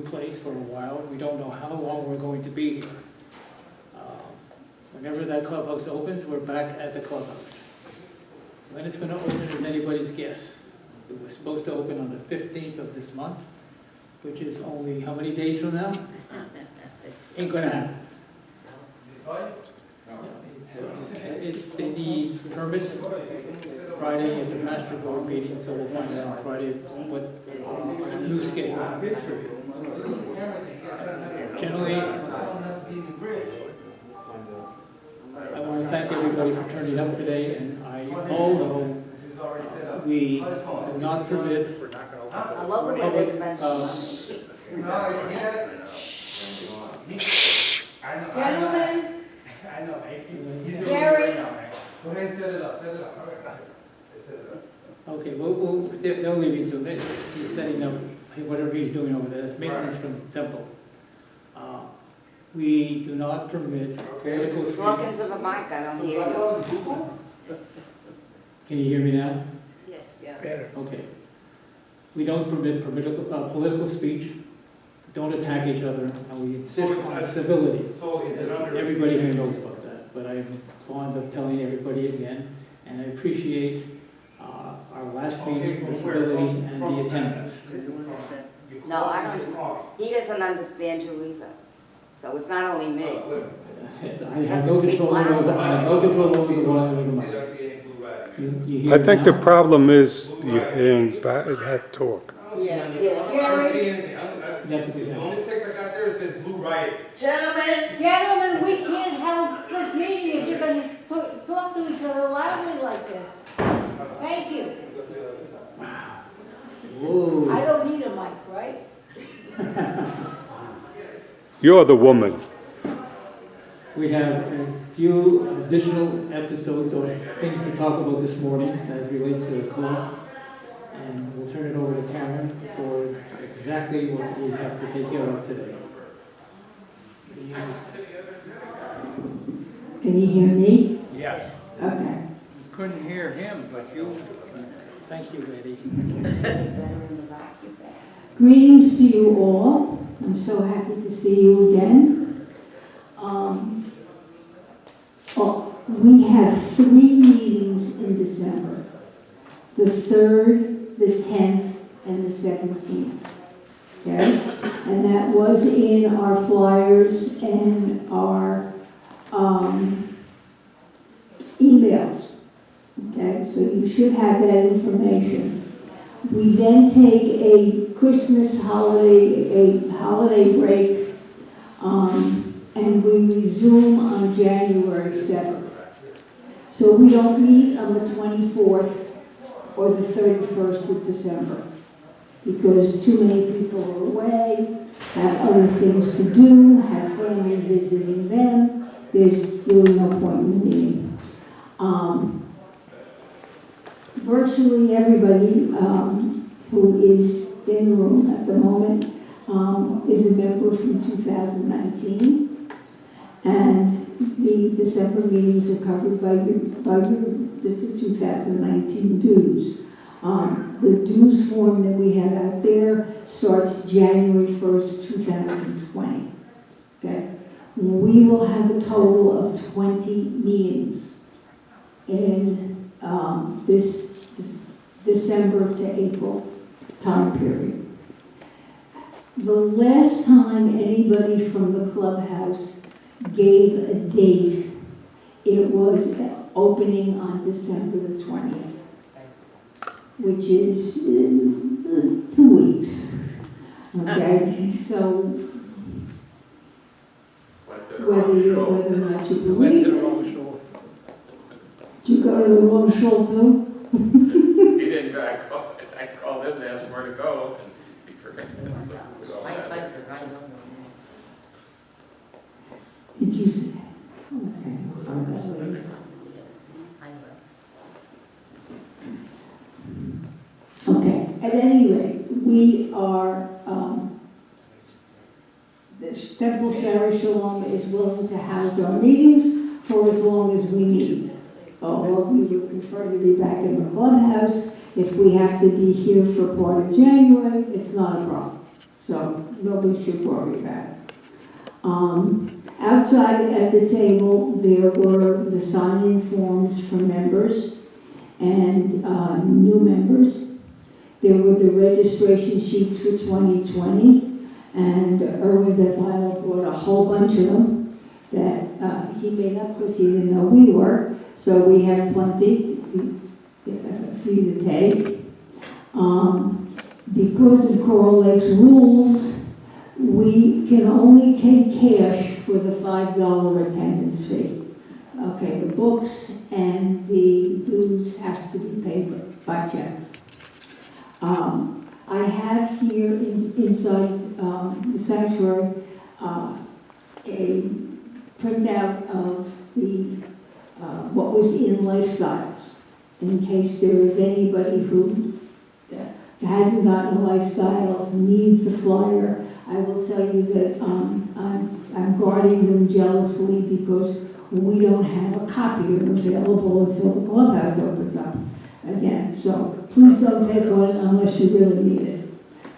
place for a while. We don't know how long we're going to be here. Whenever that clubhouse opens, we're back at the clubhouse. When it's going to open is anybody's guess. It was supposed to open on the 15th of this month, which is only how many days from now? Ain't going to happen. They need permits. Friday is a master board meeting, so we'll find out on Friday what our new schedule is. Generally, I want to thank everybody for turning up today, and although we do not permit I love when they spend Gentlemen, I know, Gary. Go ahead and set it up, set it up. okay, they'll leave you soon. He's setting up whatever he's doing over there. That's maintenance from the temple. We do not permit political Look speech. into the mic, I don't hear you. Can you hear me now? Yes, yeah. Better. Okay. We don't permit political speech. Don't attack each other, and we insist on civility. So is it under? Everybody here knows about that, but I'm fond of telling everybody again, and I appreciate our last meeting, the civility and the attendance. No, I don't, he doesn't understand you either. So it's not only me. I have no control over the volume of the mic. You hear I think the now? problem is you're hearing that talk. Yeah. I don't see anything. You have to do The that. only text I got there says Blue Riot. Gentlemen, we can't have this meeting if you're going to talk to each other loudly like this. Thank you. Whoa. I don't need a mic, right? You're the woman. We have a few additional episodes or things to talk about this morning as relates to the club. And we'll turn it over to Karen for exactly what we have to take care of today. Can you hear me? Yes. Okay. Couldn't hear him, but you. Thank you, Eddie. Greetings to you all. I'm so happy to see you again. We have 3 meetings in December. The 3rd, the 10th, and the 17th. Okay? And that was in our flyers and our emails. Okay, so you should have that information. We then take a Christmas holiday, a holiday break, and we resume on January 7th. So we don't meet on the 24th or the 31st of December because too many people are away, have other things to do, have family visiting them. There's really no point in meeting. Virtually everybody who is in the room at the moment is a member from 2019, and the December meetings are covered by your the 2019 dues. The dues form that we have out there starts January 1st, 2020. Okay, we will have a total of 20 meetings in this December to April time period. The last time anybody from the clubhouse gave a date, it was opening on December the 20th, which is 2 weeks. Okay, so whether or not you We went to the believe, wrong shore. did you go to the wrong show too? He didn't go. I called him to ask him where to go, and he forgot. Did you say? Okay. Okay, at any rate, we are, the Temple Shari Shalom is willing to house our meetings for as long as we need. Although we would prefer to be back in the clubhouse. If we have to be here for part of January, it's not a problem. So nobody should worry about it. Outside at the table, there were the sign-in forms for members and new members. There were the registration sheets for 2020, and Erwin DeVito brought a whole bunch of them that he made up because he didn't know we were. So we have plenty for you to take. Because of Coral Lake's rules, we can only take cash for the $5 attendance fee. Okay, the books and the dues have to be paid by check. I have here inside the sanctuary a printout of the what was in Lifestyles, in case there is anybody who hasn't gotten Lifestyles, needs the flyer. I will tell you that I'm guarding them jealously because we don't have a copy of them available until the clubhouse opens up again. So please don't take one unless you really need it.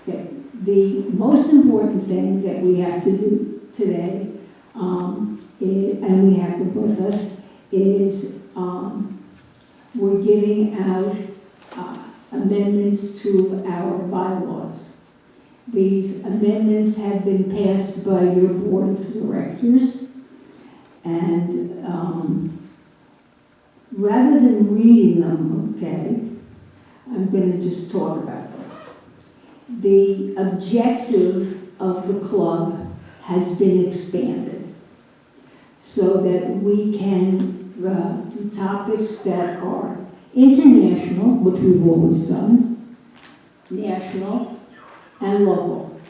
Okay. The most important thing that we have to do today, and we have them with us, is we're giving out amendments to our bylaws. These amendments have been passed by your board of directors, and rather than reading them, okay, I'm going to just talk about this. The objective of the club has been expanded so that we can do topics that are international, which we've always done, national, and local.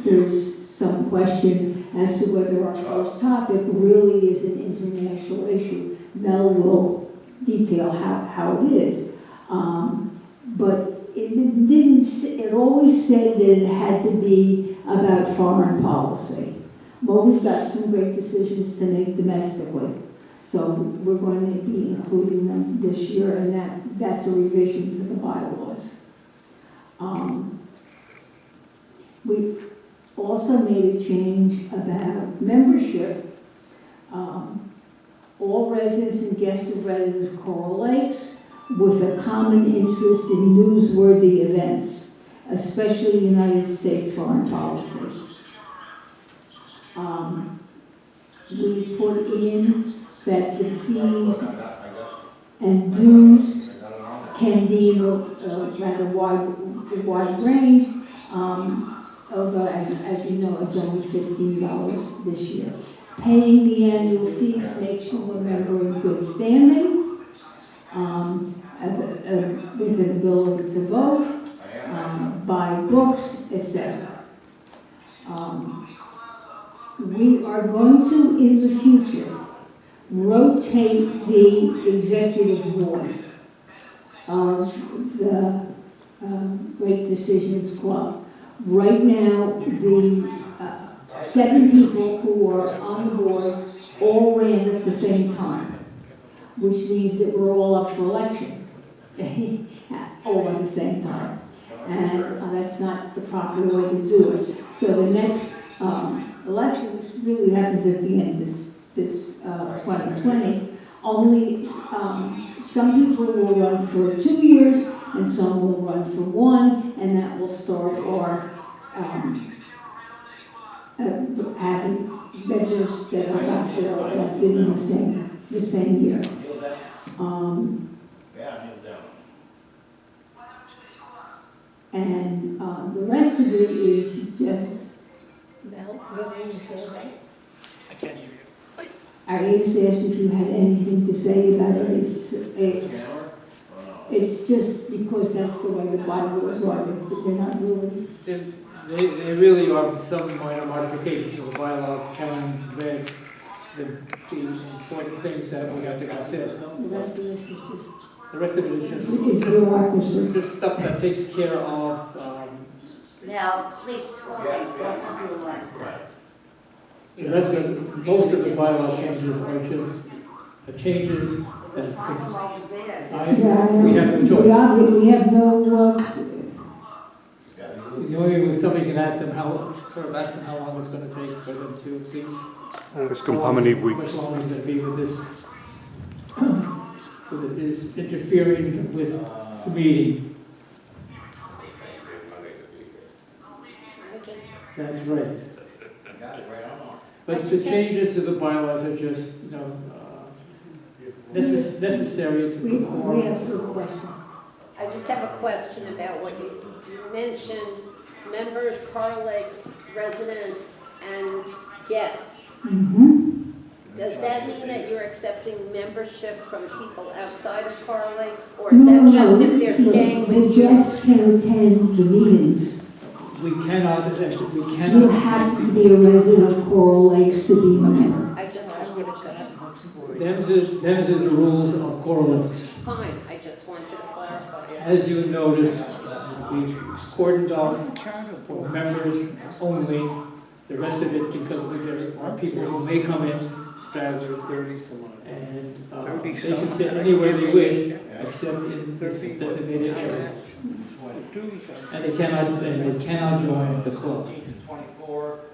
There's some question as to whether our first topic really is an international issue. Mel will detail how it is. But it always said that it had to be about foreign policy. Well, we've got some great decisions to make domestically. So we're going to be including them this year, and that's a revision to the bylaws. We also made a change about membership. All residents and guests of residents of Coral Lakes with a common interest in newsworthy events, especially United States foreign policy. We put in that the fees and dues can be in a rather wide range. Although, as you know, it's only $15 this year. Paying the annual fees makes you a member in good standing, with an ability to vote, buy books, etc. We are going to, in the future, rotate the executive board of the Great Decisions Club. Right now, the 7 people who are on the board all ran at the same time, which means that we're all up for election, all at the same time. And that's not the proper way to do it. So the next election, which really happens at the end of this 2020, only some people will run for 2 years and some will run for 1, and that will start our having members that are not elected in the same year. And the rest of it is just, Mel, what did you say about it? I can't hear you. I just asked if you had anything to say about it. It's just because that's the way the bylaws are. They're not really. They really are some minor modifications of the bylaws. Karen read the important things that we have to consider. The rest of this is just. The rest of it is It's bureaucracy. just stuff that takes care of. Now, please, don't do one. The rest of most of the bylaw changes are just changes that I'm over there. Yeah, we have no choice. We have no. The only way somebody can ask them how, sort of ask them how long it's gonna take for them to, please. Ask him how many How weeks. much longer is gonna be with this? Because it is interfering with the meeting. That's right. Got it right on. But the changes to the bylaws are just, necessary to We perform. have a question. I just have a question about what you mentioned, members, Carl Lakes residents, and guests. Mm-hmm. Does that mean that you're accepting membership from people outside of Carl Lakes? Or is that just if they're staying with The you? guests can attend the meetings. We cannot, we You cannot. have to be a resident of Coral Lakes to be a member. I just wanted to, Them's is the rules of Coral Lakes. fine, I just wanted to clarify. As you notice, we've cordoned off for members only. The rest of it, because there are people who may come in, stragglers, and they can sit anywhere they wish, except in this designated area. And they cannot join the club.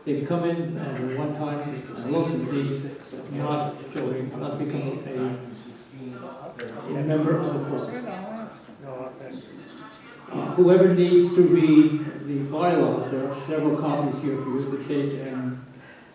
They can come in at one time, look and see, not join, not become a member of the club. Whoever needs to read the bylaws, there are several copies here for you to take and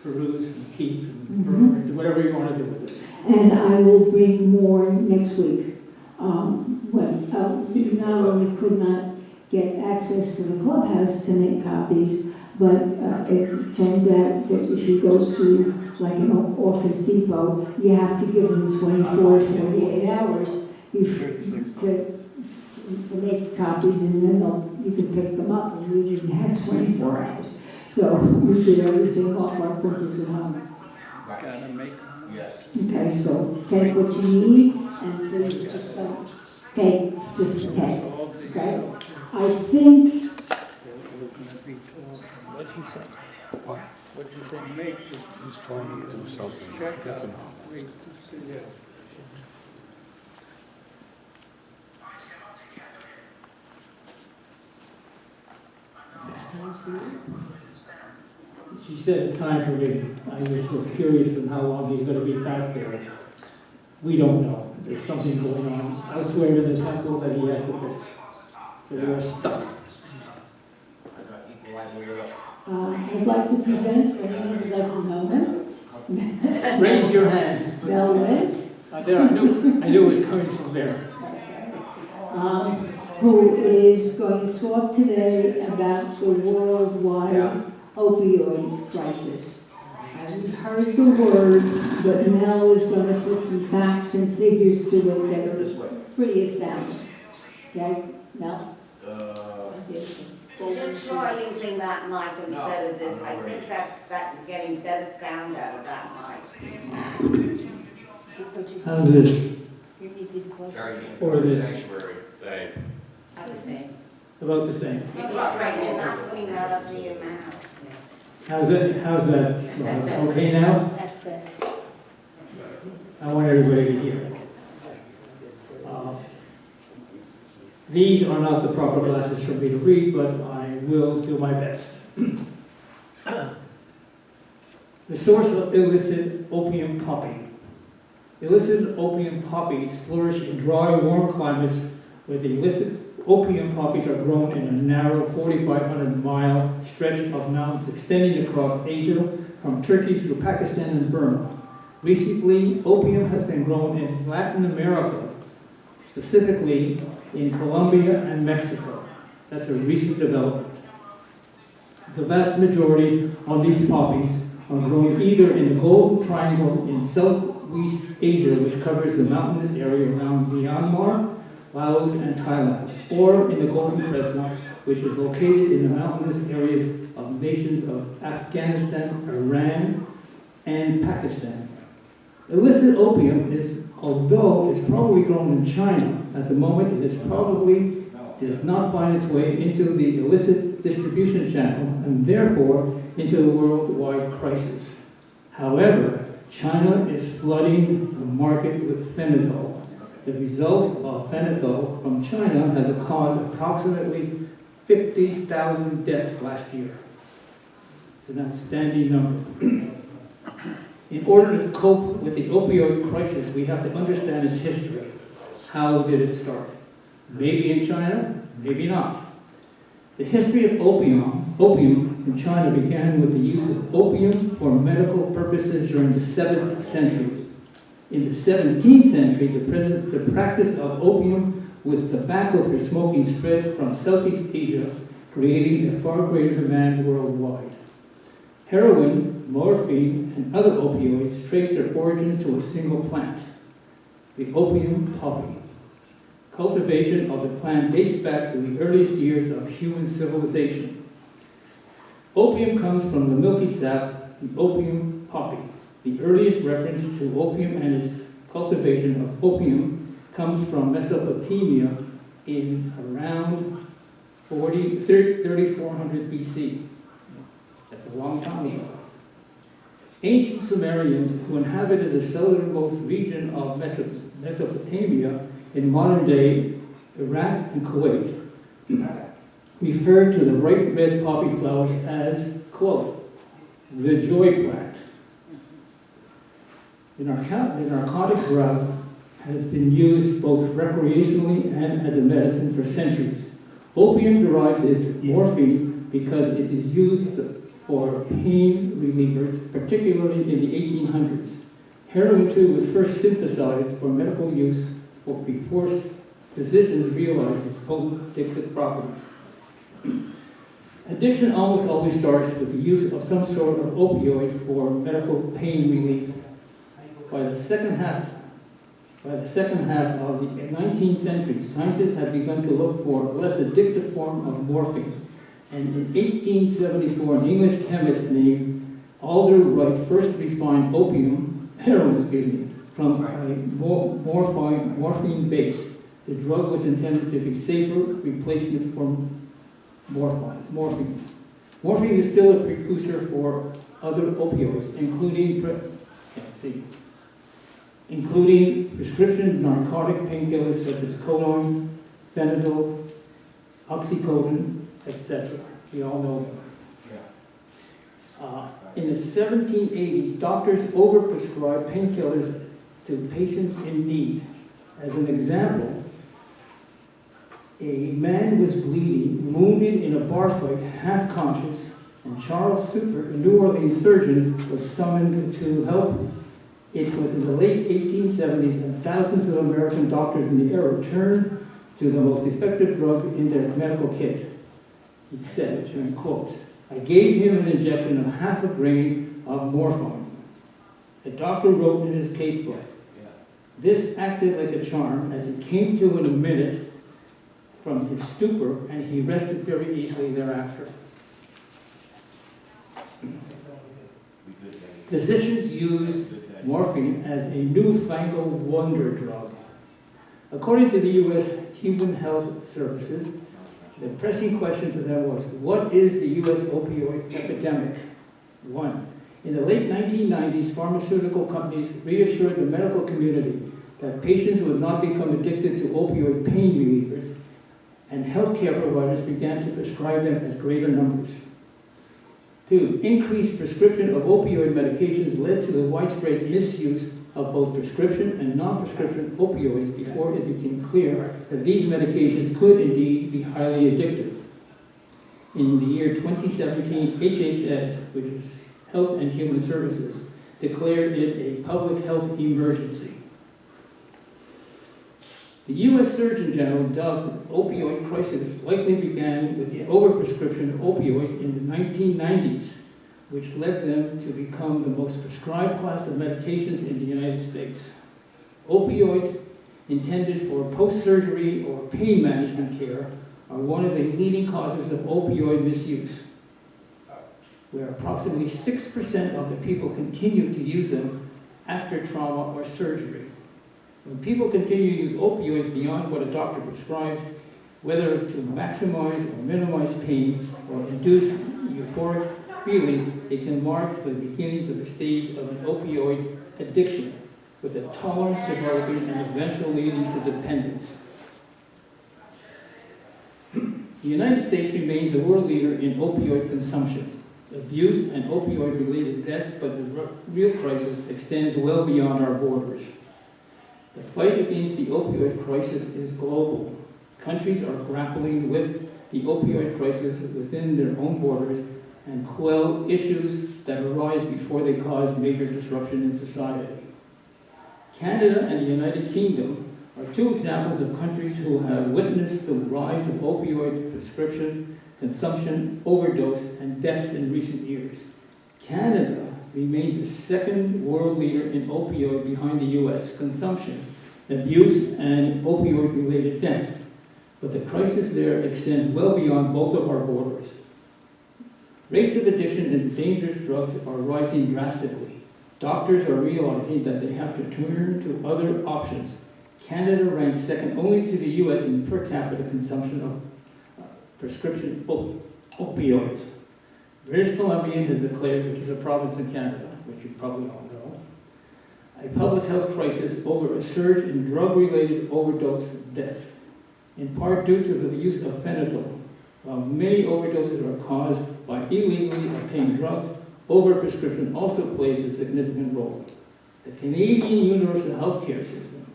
peruse and keep and burn, and do whatever you want to do with it. And I will bring more next week. We not only could not get access to the clubhouse to make copies, but it turns out that if you go to like an Office Depot, you have to give them 24, 48 hours to make copies, and then you can pick them up, and we didn't have 24 hours. So we did everything off our printers at home. Gotta make. Yes. Okay, so take what you need, and please just take, just take, okay? I think, What did he say? What? What did they make? He's trying to do something. Check Listen. out. Wait, yeah. It's time for you. She said it's time for me. I was curious on how long he's going to be back there. We don't know. There's something going on elsewhere in the temple that he has to fix. So we are stuck. I got equalized it up. I'd like to present for anyone who doesn't know him, Raise your hand. Mel Wentz, There, I knew it was coming from there. who is going to talk today about the worldwide opioid crisis. We've heard the words, but Mel is going to put some facts and figures to it that are pretty astounding. Okay, Mel? Just try using that mic instead of this. I think that's getting better sound out of that mic. How's this? You need to be closer. Very Or this. sanctuary, say. About the same. That's right, you're not putting that up to your mouth. How's that? Ross? Okay now? That's better. I want everybody to hear it. These are not the proper glasses for me to read, but I will do my best. The source of illicit opium poppy. Illicit opium poppies flourish in dry, warm climates where the illicit opium poppies are grown in a narrow 4,500-mile stretch of mountains extending across Asia from Turkey through Pakistan and Burma. Recently, opium has been grown in Latin America, specifically in Colombia and Mexico. That's a recent development. The vast majority of these poppies are grown either in the Golden Triangle in Southeast Asia, which covers the mountainous area around Myanmar, Laos, and Thailand, or in the Golden Crescent, which is located in the mountainous areas of nations of Afghanistan, Iran, and Pakistan. Illicit opium is, although it's probably grown in China, at the moment it is probably does not find its way into the illicit distribution channel and therefore into the worldwide crisis. However, China is flooding the market with fentanyl. The result of fentanyl from China has caused approximately 50,000 deaths last year. It's an outstanding number. In order to cope with the opioid crisis, we have to understand its history. How did it start? Maybe in China, maybe not. The history of opium in China began with the use of opium for medical purposes during the 7th century. In the 17th century, the practice of opium with tobacco for smoking spread from Southeast Asia, creating a far greater demand worldwide. Heroin, morphine, and other opioids trace their origins to a single plant, the opium poppy. Cultivation of the plant dates back to the earliest years of human civilization. Opium comes from the milky sap, the opium poppy. The earliest reference to opium and its cultivation of opium comes from Mesopotamia in around 3400 BC. That's a long time ago. Ancient Sumerians who inhabited the southernmost region of Mesopotamia in modern-day Iraq and Kuwait referred to the bright red poppy flowers as, quote, the joy plant. The narcotic drug has been used both recreationally and as a medicine for centuries. Opium derives its morphine because it is used for pain relievers, particularly in the 1800s. Heroin, too, was first synthesized for medical use before physicians realized its potent addictive properties. Addiction almost always starts with the use of some sort of opioid for medical pain relief. By the second half of the 19th century, scientists had begun to look for a less addictive form of morphine. And in 1874, an English chemist named Alder Wright first refined heroin, from a morphine base. The drug was intended to be safer replacement for morphine. Morphine is still a precursor for other opioids, including prescription narcotic painkillers such as codeine, Phenadol, oxycodone, etc. We all know them. In the 1780s, doctors overprescribed painkillers to patients in need. As an example, a man was bleeding, wounded in a bar fight, half conscious, and Charles Super, a New Orleans surgeon, was summoned to help. It was in the late 1870s, and thousands of American doctors in the era turned to the most effective drug in their medical kit. He says, in quotes, I gave him an injection of half a grain of morphine. The doctor wrote in his casebook, this acted like a charm as he came to in a minute from his stupor, and he rested very easily thereafter. Physicians used morphine as a newfangled wonder drug. According to the U.S. Human Health Services, the pressing question to them was, what is the U.S. opioid epidemic? 1. In the late 1990s, pharmaceutical companies reassured the medical community that patients would not become addicted to opioid pain relievers, and healthcare providers began to prescribe them at greater numbers. 2. Increased prescription of opioid medications led to the widespread misuse of both prescription and non-prescription opioids before it became clear that these medications could indeed be highly addictive. In the year 2017, HHS, which is Health and Human Services, declared it a public health emergency. The U.S. Surgeon General dubbed the opioid crisis likely began with the overprescription of opioids in the 1990s, which led them to become the most prescribed class of medications in the United States. Opioids intended for post-surgery or pain management care are one of the leading causes of opioid misuse, where approximately 6% of the people continue to use them after trauma or surgery. When people continue to use opioids beyond what a doctor prescribes, whether to maximize or minimize pain or induce euphoric feelings, it can mark the beginnings of a stage of an opioid addiction, with a tolerance developing and eventually leading to dependence. The United States remains the world leader in opioid consumption, abuse, and opioid-related deaths, but the real crisis extends well beyond our borders. The fight against the opioid crisis is global. Countries are grappling with the opioid crisis within their own borders and quell issues that arise before they cause major disruption in society. Canada and the United Kingdom are two examples of countries who have witnessed the rise of opioid prescription, consumption, overdose, and deaths in recent years. Canada remains the second world leader in opioid behind the US consumption, abuse, and opioid-related death. But the crisis there extends well beyond both of our borders. Rates of addiction and dangerous drugs are rising drastically. Doctors are realizing that they have to turn to other options. Canada ranks second only to the US in per capita consumption of prescription opioids. British Columbia has declared, which is a province in Canada, which you probably all know, a public health crisis over a surge in drug-related overdose deaths, in part due to the use of fentanyl. While many overdoses are caused by illegally obtained drugs, overprescription also plays a significant role. The Canadian Universal Healthcare System,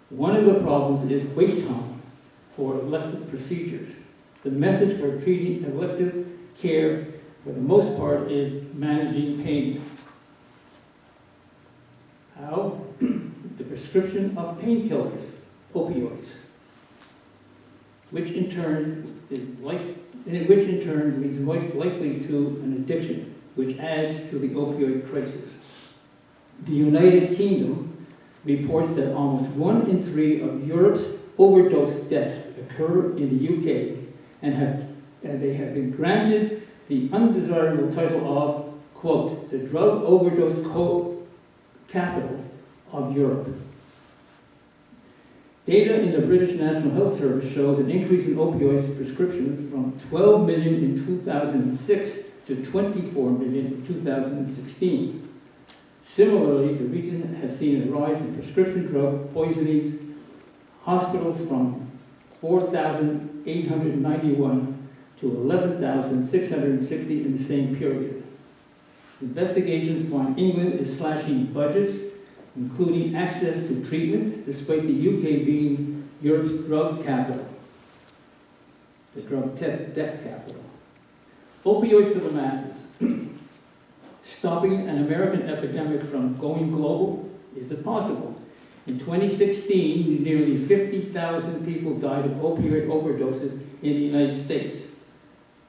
one of the problems is wait time for elective procedures. The method for treating elective care, for the most part, is managing pain. How? The prescription of painkillers, opioids, which in turn leads most likely to an addiction, which adds to the opioid crisis. The United Kingdom reports that almost 1 in 3 of Europe's overdose deaths occur in the UK, and they have been granted the undesirable title of, quote, the drug overdose capital of Europe. Data in the British National Health Service shows an increase in opioids prescriptions from 12 million in 2006 to 24 million in 2016. Similarly, the region has seen a rise in prescription drug poisonings, hospitals from 4,891 to 11,660 in the same period. Investigations find England is slashing budgets, including access to treatment, despite the UK being Europe's drug capital, the drug death capital. Opioids for the masses. Stopping an American epidemic from going global is impossible. In 2016, nearly 50,000 people died of opioid overdoses in the United States,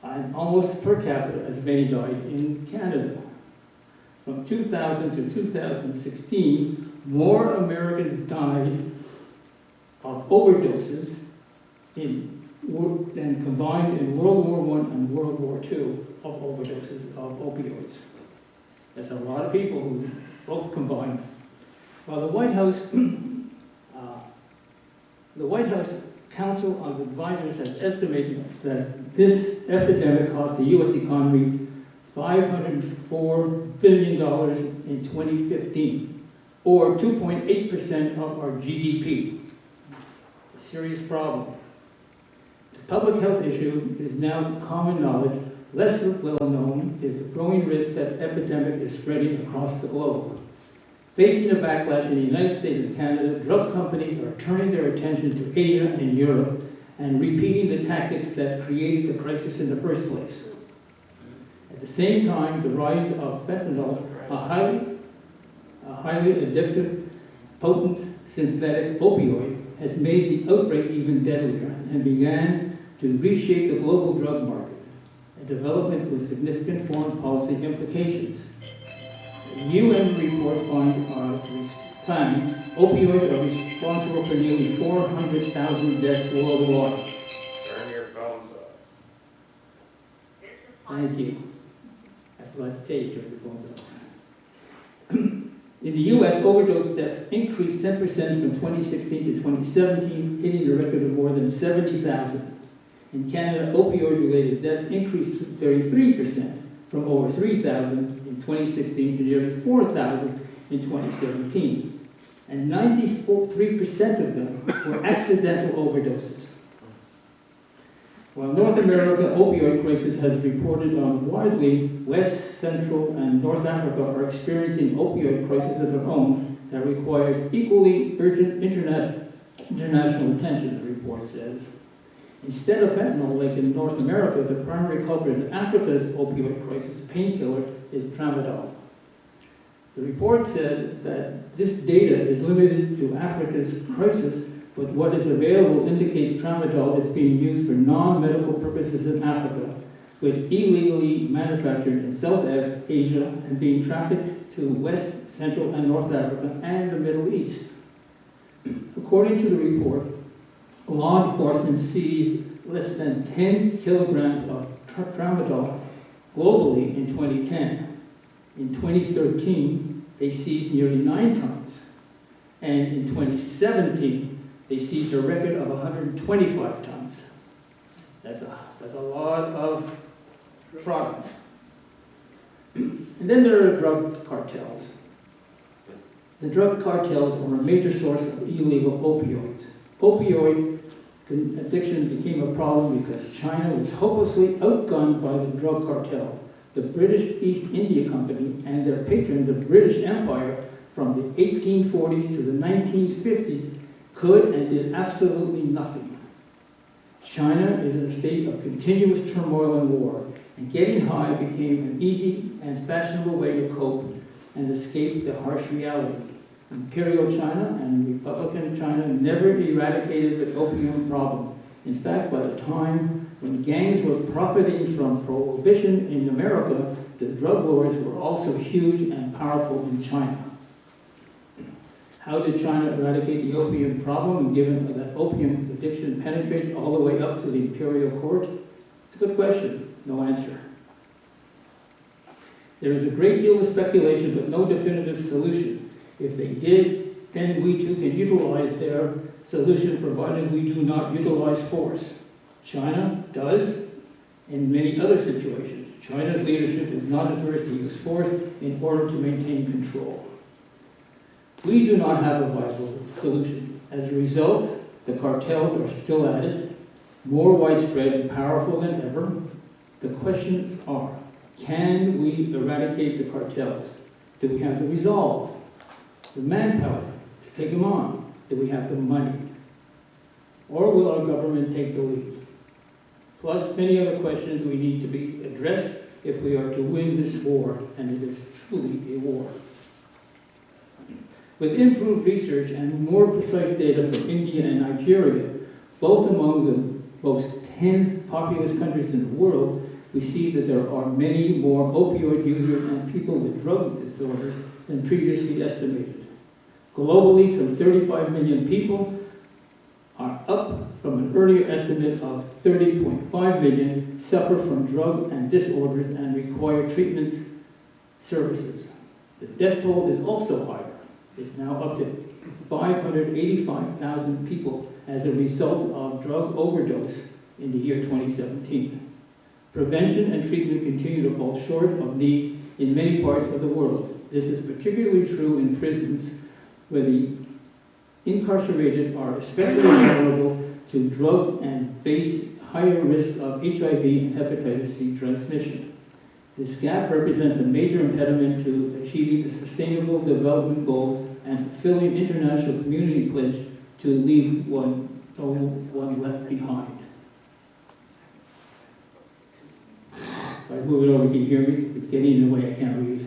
and almost per capita as many died in Canada. From 2000 to 2016, more Americans died of overdoses than combined in World War I and World War II of overdoses of opioids. That's a lot of people who both combined. While the White House Council of Advisors has estimated that this epidemic cost the U.S. economy $504 billion in 2015, or 2.8% of our GDP. It's a serious problem. The public health issue is now common knowledge. Less well known is the growing risk that epidemic is spreading across the globe. Facing a backlash in the United States and Canada, drug companies are turning their attention to Asia and Europe and repeating the tactics that created the crisis in the first place. At the same time, the rise of fentanyl, a highly addictive, potent synthetic opioid, has made the outbreak even deadlier and began to reshape the global drug market, a development with significant foreign policy implications. A UN report finds opioids are responsible for nearly 400,000 deaths worldwide. Turn your phones off. Thank you. I forgot to tell you, turn your phones off. In the U.S., overdose deaths increased 10% from 2016 to 2017, hitting a record of more than 70,000. In Canada, opioid-related deaths increased 33% from over 3,000 in 2016 to nearly 4,000 in 2017. And 93% of them were accidental overdoses. While North America opioid crisis has reported on widely, West, Central, and North Africa are experiencing opioid crisis of their own that requires equally urgent international attention, the report says. Instead of fentanyl, like in North America, the primary culprit in Africa's opioid crisis painkiller is tramadol. The report said that this data is limited to Africa's crisis, but what is available indicates tramadol is being used for non-medical purposes in Africa, which illegally manufactured in South Asia and being trafficked to West, Central, and North Africa and the Middle East. According to the report, law enforcement seized less than 10 kilograms of tramadol globally in 2010. In 2013, they seized nearly 9 tons. And in 2017, they seized a record of 125 tons. That's a lot of product. And then there are drug cartels. The drug cartels are a major source of illegal opioids. Opioid addiction became a problem because China was hopelessly outgunned by the drug cartel. The British East India Company and their patron, the British Empire, from the 1840s to the 1950s, could and did absolutely nothing. China is in a state of continuous turmoil and war, and getting high became an easy and fashionable way to cope and escape the harsh reality. Imperial China and Republican China never eradicated the opium problem. In fact, by the time when gangs were profiting from prohibition in America, the drug lords were also huge and powerful in China. How did China eradicate the opium problem, given that opium addiction penetrated all the way up to the imperial court? It's a good question. No answer. There is a great deal of speculation, but no definitive solution. If they did, then we too can utilize their solution, provided we do not utilize force. China does in many other situations. China's leadership is not averse to use force in order to maintain control. We do not have a viable solution. As a result, the cartels are still at it, more widespread and powerful than ever. The questions are, can we eradicate the cartels? Do we have the resolve, the manpower to take them on? Do we have the money? Or will our government take the lead? Plus many other questions we need to be addressed if we are to win this war, and it is truly a war. With improved research and more precise data from India and Nigeria, both among the most 10 populous countries in the world, we see that there are many more opioid users and people with drug disorders than previously estimated. Globally, some 35 million people are up from an earlier estimate of 30.5 million suffer from drug and disorders and require treatment services. The death toll is also higher. It's now up to 585,000 people as a result of drug overdose in the year 2017. Prevention and treatment continue to fall short of needs in many parts of the world. This is particularly true in prisons, where the incarcerated are especially vulnerable to drug and face higher risk of HIV and hepatitis C transmission. This gap represents a major impediment to achieving the Sustainable Development Goals and fulfilling international community pledge to leave no one left behind. If I move it over, can you hear me? It's getting in the way, I can't read.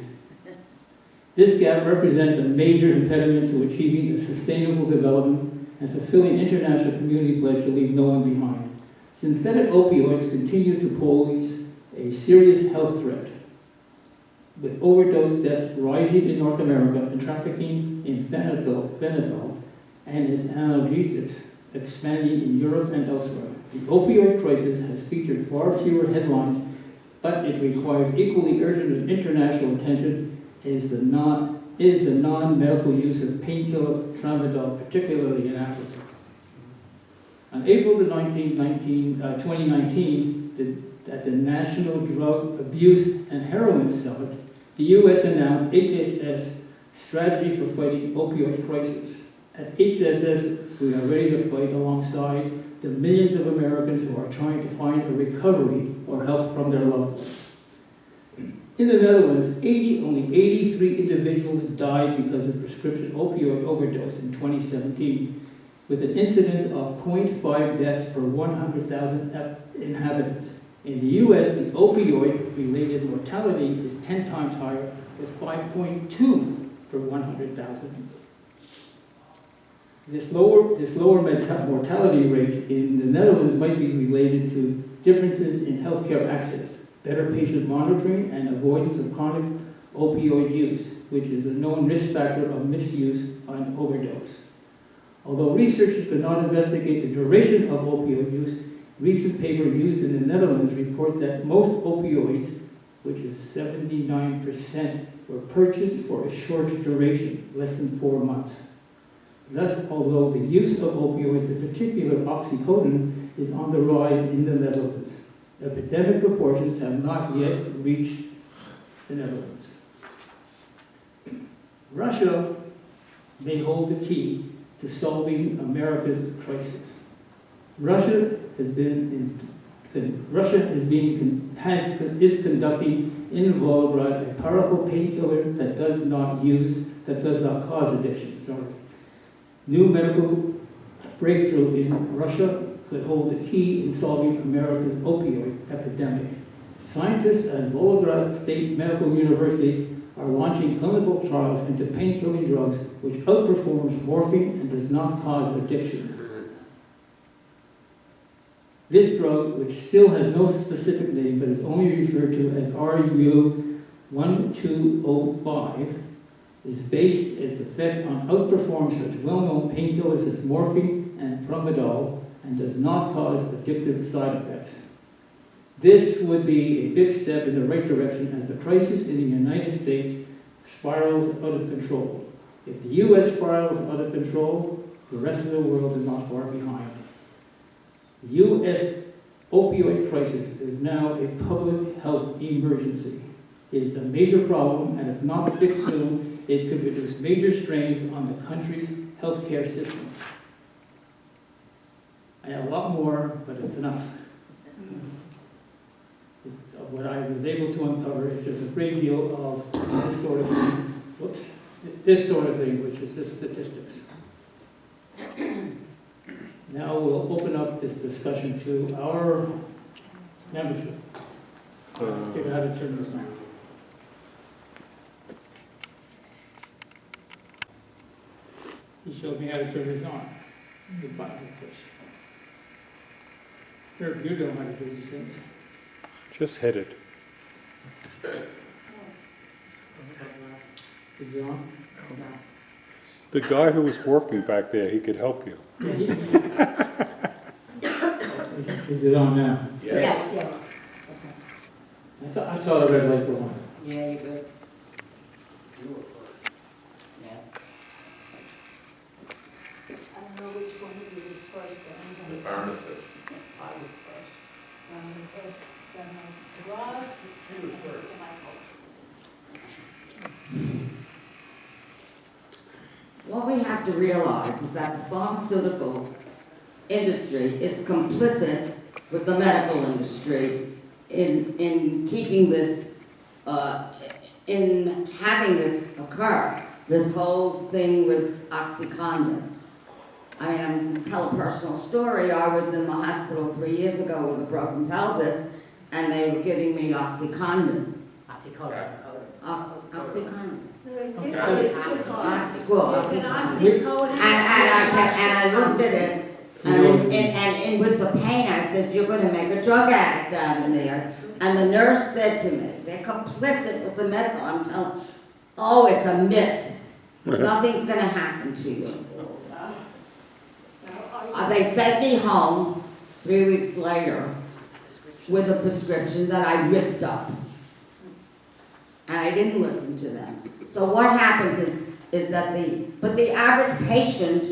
This gap represents a major impediment to achieving the Sustainable Development and fulfilling international community pledge to leave no one behind. Synthetic opioids continue to pose a serious health threat, with overdose deaths rising in North America and trafficking in fentanyl and its analgesics expanding in Europe and elsewhere. The opioid crisis has featured far fewer headlines, but it requires equally urgent international attention is the non-medical use of painkiller tramadol, particularly in Africa. On April the 2019, at the National Drug Abuse and Heroin Summit, the U.S. announced HHS strategy for fighting opioid crisis. At HHS, we are ready to fight alongside the millions of Americans who are trying to find a recovery or help from their loved ones. In the Netherlands, only 83 individuals died because of prescription opioid overdose in 2017, with an incidence of 0.5 deaths per 100,000 inhabitants. In the US, the opioid-related mortality is 10 times higher, with 5.2 per 100,000. This lower mortality rate in the Netherlands might be related to differences in healthcare access, better patient monitoring, and avoidance of chronic opioid use, which is a known risk factor of misuse and overdose. Although researchers could not investigate the duration of opioid use, recent paper used in the Netherlands report that most opioids, which is 79%, were purchased for a short duration, less than 4 months. Thus, although the use of opioids, in particular oxycodone, is on the rise in the Netherlands, epidemic proportions have not yet reached the Netherlands. Russia may hold the key to solving America's crisis. Russia is conducting in Volgograd a powerful painkiller that does not cause addiction. New medical breakthrough in Russia could hold the key in solving America's opioid epidemic. Scientists at Volgograd State Medical University are launching clinical trials into pain-killing drugs which outperforms morphine and does not cause addiction. This drug, which still has no specific name but is only referred to as RU-1205, is based its effect on outperforms such well-known painkillers as morphine and tramadol and does not cause addictive side effects. This would be a big step in the right direction as the crisis in the United States spirals out of control. If the US spirals out of control, the rest of the world is not far behind. The US opioid crisis is now a public health emergency. It is a major problem, and if not fixed soon, it could produce major strains on the country's healthcare system. I have a lot more, but it's enough. What I was able to uncover is just a great deal of this sort of thing. This sort of thing, which is just statistics. Now we'll open up this discussion to our membership. Figure out how to turn this on. He showed me how to turn this on. The button to push. Sure, you don't know how to do these things. Just hit it. Is it on? The guy who was working back there, he could help you. Is it on now? Yes. I saw the red light go on. Yeah, you're good. You were first. Yeah. I don't know which one of you was first, but I'm The going to. pharmacist. I was first. Ross. He was first. What we have to realize is that the pharmaceutical industry is complicit with the medical industry in keeping this, in having this occur, this whole thing with OxyContin. I mean, I'm gonna tell a personal story. I was in the hospital 3 years ago with a broken pelvis, and they were giving me OxyContin. Oxycodone. OxyContin. And I looked at it, and with the pain, I said, "You're going to make a drug addict out of me." And the nurse said to me, "They're complicit with the medical." I'm telling, "Oh, it's a myth. Nothing's going to happen to you." They sent me home 3 weeks later with a prescription that I ripped up, and I didn't listen to them. So what happens is that the average patient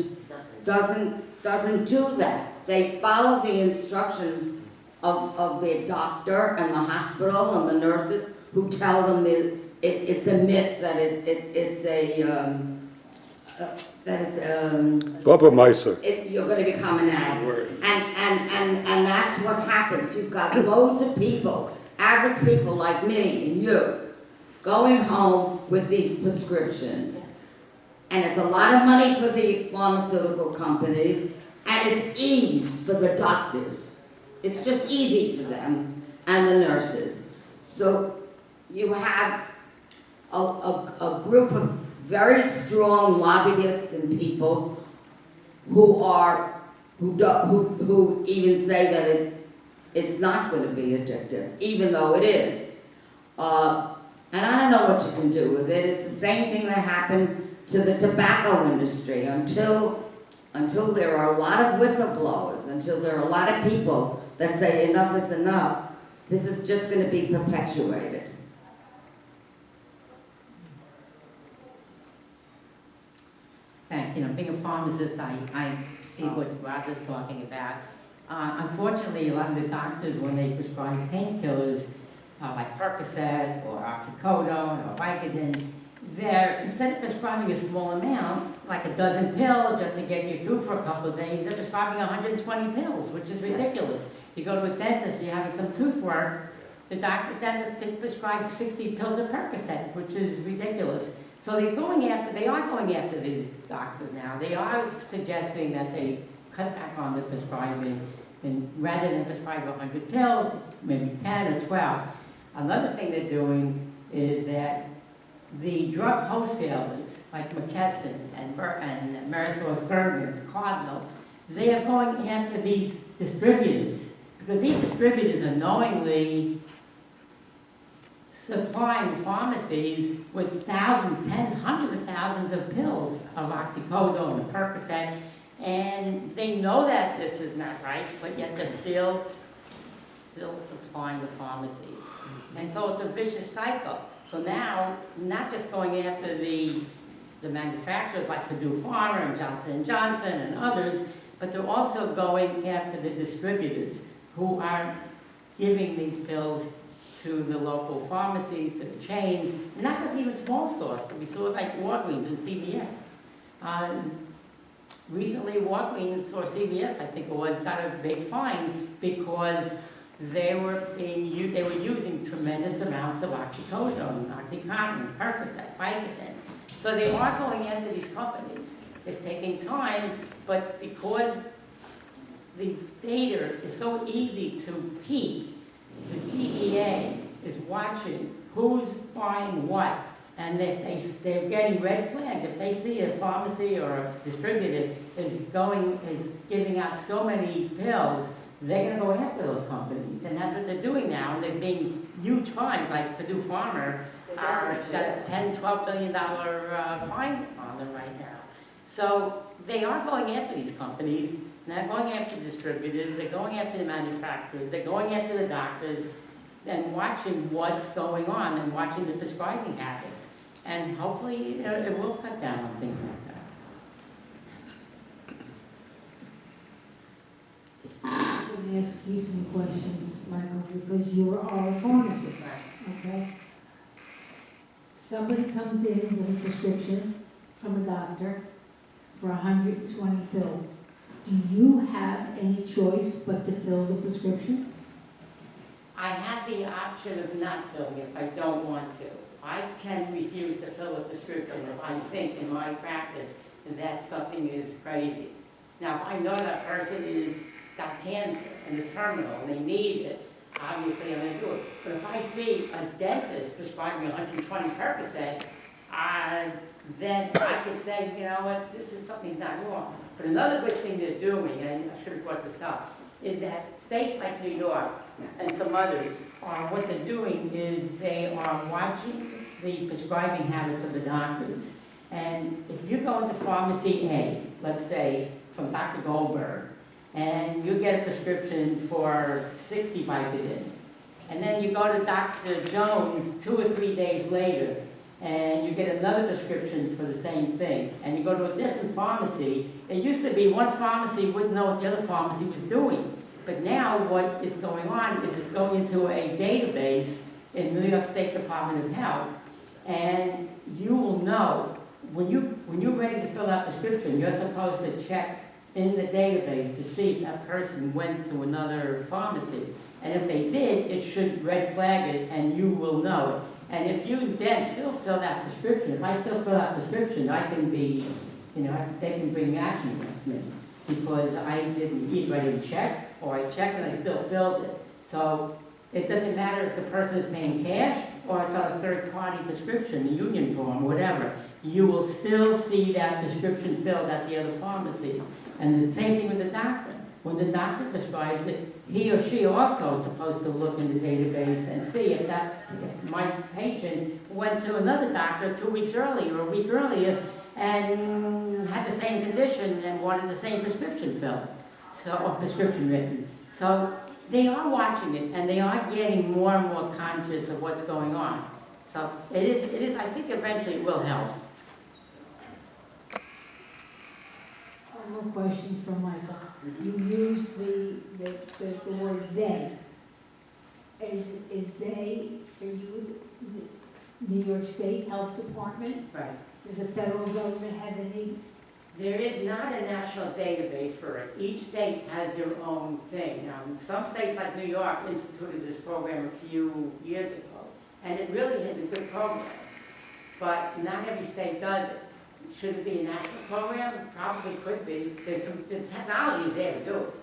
doesn't do that. They follow the instructions of their doctor and the hospital and the nurses who tell them that it's a myth, that it's that it's, Bubba Meiser. you're gonna become an addict. And that's what happens. You've got loads of people, average people like me and you, going home with these prescriptions. And it's a lot of money for the pharmaceutical companies, and it's ease for the doctors. It's just easy for them and the nurses. So you have a group of very strong lobbyists and people who even say that it's not going to be addictive, even though it is. And I don't know what you can do with it. It's the same thing that happened to the tobacco industry. Until there are a lot of whistleblowers, until there are a lot of people that say enough is enough, this is just going to be perpetuated. Thanks. Being a pharmacist, I see what Roger's talking about. Unfortunately, a lot of the doctors, when they prescribe painkillers like Percocet or oxycodone or Vicodin, they're, instead of prescribing a small amount, like a dozen pills just to get you through for a couple of days, they're prescribing 120 pills, which is ridiculous. You go to a dentist, you're having some tooth work, the dentist can prescribe 60 pills of Percocet, which is ridiculous. So they are going after these doctors now. They are suggesting that they cut back on the prescribing, and rather than prescribe 100 pills, maybe 10 or 12. Another thing they're doing is that the drug wholesalers, like McKesson and AmerisourceBergen, Cardinal, they are going after these distributors, because these distributors are knowingly supplying pharmacies with thousands, tens, hundreds of thousands of pills of oxycodone and Percocet, and they know that this is not right, but yet they're still supplying the pharmacies. And so it's a vicious cycle. So now, not just going after the manufacturers like Purdue Pharma and Johnson & Johnson and others, but they're also going after the distributors who are giving these pills to the local pharmacies, to the chains, and not just even small stores, but we saw it like Walgreens and CVS. Recently, Walgreens or CVS, I think it was, got a big fine because they were using tremendous amounts of oxycodone, OxyContin, Percocet, Vicodin. So they are going after these companies. It's taking time, but because the data is so easy to keep, the DEA is watching who's buying what, and if they're getting red flags. If they see a pharmacy or a distributor is giving out so many pills, they're going to go after those companies, and that's what they're doing now. And they're being huge fines, like Purdue Pharma got a $10–12 billion fine on them right now. So they are going after these companies. They're going after distributors, they're going after the manufacturers, they're going after the doctors, and watching what's going on and watching the prescribing habits. And hopefully it will cut down on things like that. I'm going to ask you some questions, Michael, because you are a pharmacist, okay? Somebody comes in with a prescription from a doctor for 120 pills. Do you have any choice but to fill the prescription? I have the option of not filling it if I don't want to. I can refuse to fill a prescription if I think in my practice that something is crazy. Now, if I know that person is got cancer and is terminal and they need it, obviously I'm going to do it. But if I see a dentist prescribing 120 Percocet, then I could say, you know what, something's not wrong. But another good thing they're doing, and I should have brought this up, is that states like New York and some others, what they're doing is they are watching the prescribing habits of the doctors. And if you go into pharmacy A, let's say from Dr. Goldberg, and you get a prescription for 60 Vicodin, and then you go to Dr. Jones 2 or 3 days later, and you get another prescription for the same thing, and you go to a different pharmacy. It used to be one pharmacy wouldn't know what the other pharmacy was doing. But now what is going on is it's going into a database in New York State Department of Health, and you will know when you're ready to fill out the prescription, you're supposed to check in the database to see if that person went to another pharmacy. And if they did, it should red flag it and you will know it. And if you then still fill that prescription, if I still fill out prescription, I can be, they can bring action against me because I didn't check, or I checked and I still filled it. So it doesn't matter if the person is paying cash or it's on a third-party prescription, the union form, whatever. You will still see that prescription filled at the other pharmacy. And the same thing with the doctor. When the doctor prescribes it, he or she also is supposed to look in the database and see if my patient went to another doctor 2 weeks earlier or a week earlier and had the same condition and wanted the same prescription filled, or prescription written. So they are watching it and they are getting more and more conscious of what's going on. So it is, I think eventually it will help. One more question from Michael. You use the word they. Is they, for you, the New York State Health Department? Right. Does the federal government have any? There is not a national database for it. Each state has their own thing. Some states like New York instituted this program a few years ago, and it really is a good program, but not every state does it. Should it be a national program? It probably could be. The technology is there to do it.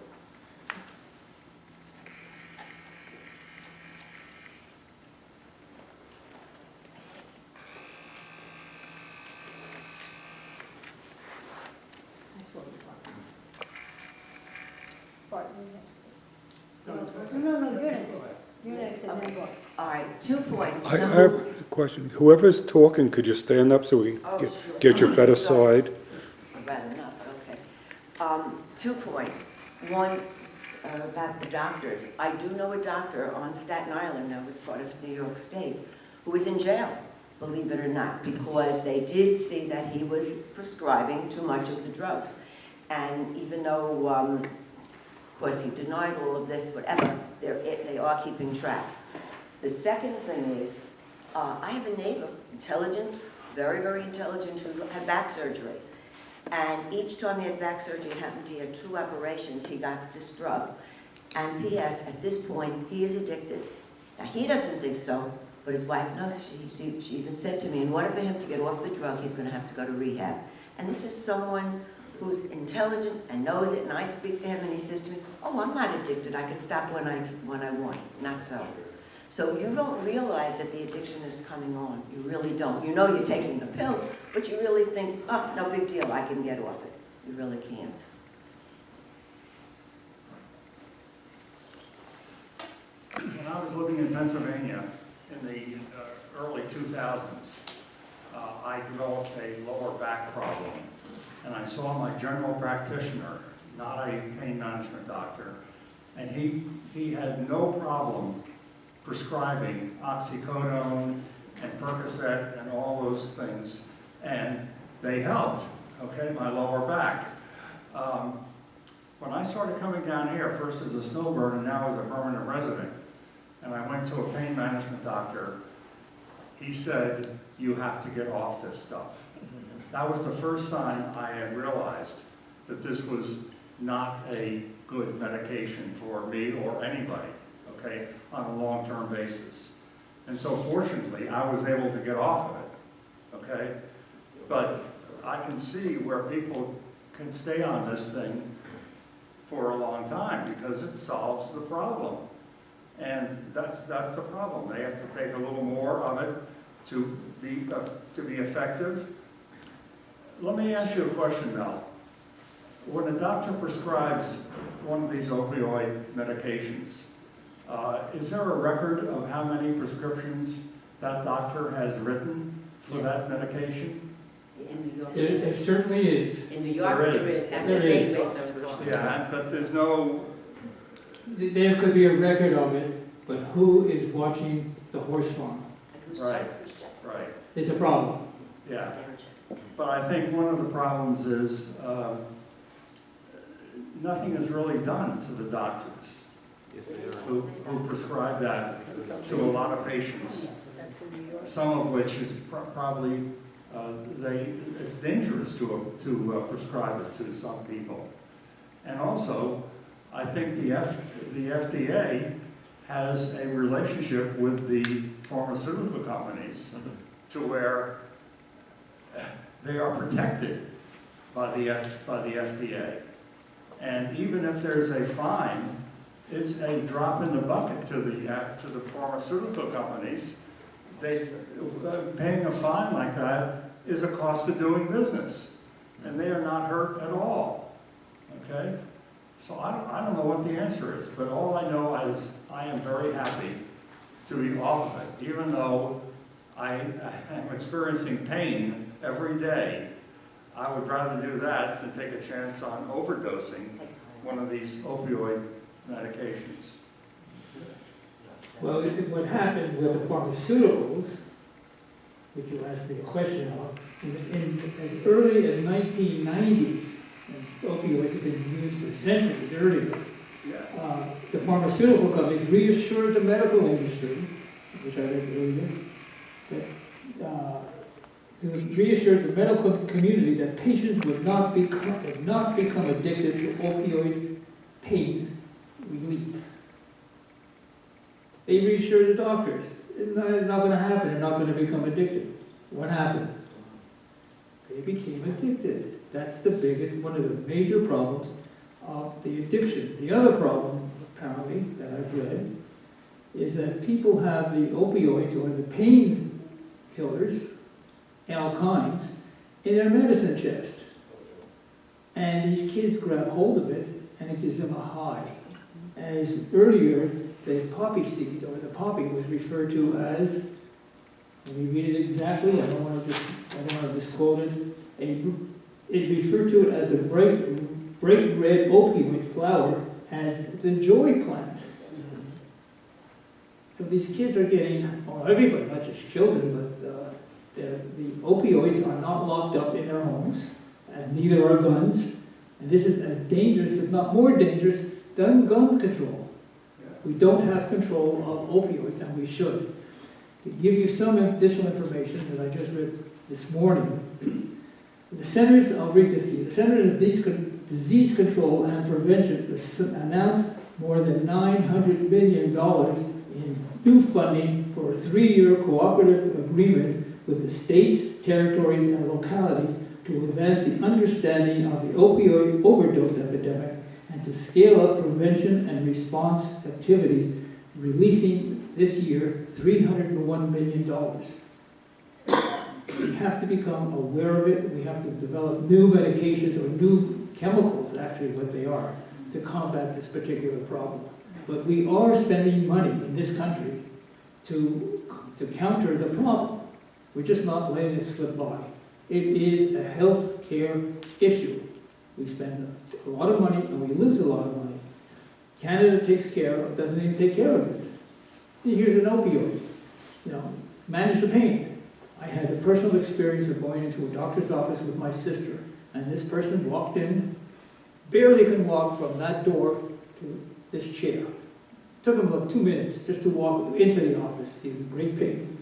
No, you're next. You're next, and then what? All right, 2 points. I have a question. Whoever's talking, could you stand up so we Oh, get, sure. get your better side? I'd rather not, but okay. 2 points. One, about the doctors. I do know a doctor on Staten Island that was part of New York State who was in jail, believe it or not, because they did see that he was prescribing too much of the drugs. And even though, of course, he denied all of this, whatever, they are keeping track. The second thing is, I have a neighbor, intelligent, very, very intelligent, who had back surgery. And each time he had back surgery, it happened he had 2 operations, he got this drug. And P.S., at this point, he is addicted. Now, he doesn't think so, but his wife knows. She even said to me, in order for him to get off the drug, he's going to have to go to rehab. And this is someone who's intelligent and knows it, and I speak to him, and he says to me, oh, I'm not addicted. I can stop when I want. Not so. So you don't realize that the addiction is coming on. You really don't. You know you're taking the pills, but you really think, oh, no big deal, I can get off it. You really can't. When I was living in Pennsylvania in the early 2000s, I developed a lower back problem. And I saw my general practitioner, not a pain management doctor, and he had no problem prescribing oxycodone and Percocet and all those things, and they helped, okay, my lower back. When I started coming down here, first as a snowbird and now as a permanent resident, and I went to a pain management doctor, he said, you have to get off this stuff. That was the first time I had realized that this was not a good medication for me or anybody, okay, on a long-term basis. And so fortunately, I was able to get off of it, okay? But I can see where people can stay on this thing for a long time because it solves the problem. And that's the problem. They have to take a little more of it to be effective. Let me ask you a question, Mel. When a doctor prescribes one of these opioid medications, is there a record of how many prescriptions that doctor has written for that medication? In New York. It certainly is. In New York, There there is. is. That's There the is. database I was talking about. Yeah, but there's no, There could be a record of it, but who is watching the horse farm? right, right, It's a problem. yeah. But I think one of the problems is nothing is really done to the doctors who prescribe that to a lot of patients, That's in New York. some of which is probably it's dangerous to prescribe it to some people. And also, I think the FDA has a relationship with the pharmaceutical companies to where they are protected by the FDA. And even if there's a fine, it's a drop in the bucket to the pharmaceutical companies. Paying a fine like that is a cost of doing business, and they are not hurt at all. Okay? So I don't know what the answer is, but all I know is I am very happy to be off of it, even though I am experiencing pain every day. I would rather do that than take a chance on overdosing one of these opioid medications. Well, what happens with the pharmaceuticals, which you asked me a question of, in as early as 1990s, and opioids have been used for centuries earlier, the pharmaceutical companies reassured the medical industry, which I read earlier, that reassured the medical community that patients would not become addicted to opioid pain relief. They reassured the doctors, it's not going to happen, they're not going to become addicted. What happened? They became addicted. That's one of the major problems of the addiction. The other problem, apparently, that I've read, is that people have the opioids or the pain killers, all kinds, in their medicine chest. And these kids grab hold of it, and it gives them a high. As earlier, the poppy seed, or the poppy, was referred to as, let me read it exactly, I don't want to misquote it. It referred to it as the bright red opioid flower as the joy plant. So these kids are getting, or everybody, not just children, but the opioids are not locked up in their homes, as neither are guns. And this is as dangerous, if not more dangerous, than gun control. We don't have control of opioids, and we should. To give you some additional information that I just read this morning, the Centers, I'll read this to you, the Centers of Disease Control and Prevention announced more than $900 million in new funding for a 3-year cooperative agreement with the states, territories, and localities to advance the understanding of the opioid overdose epidemic and to scale up prevention and response activities, releasing this year $301 million. We have to become aware of it. We have to develop new medications or new chemicals, actually what they are, to combat this particular problem. But we are spending money in this country to counter the problem. We're just not letting it slip by. It is a health care issue. We spend a lot of money and we lose a lot of money. Canada doesn't even take care of it. Here's an opioid. Manage the pain. I had the personal experience of going into a doctor's office with my sister, and this person walked in, barely can walk from that door to this chair. It took him about 2 minutes just to walk into the office. He was in great pain.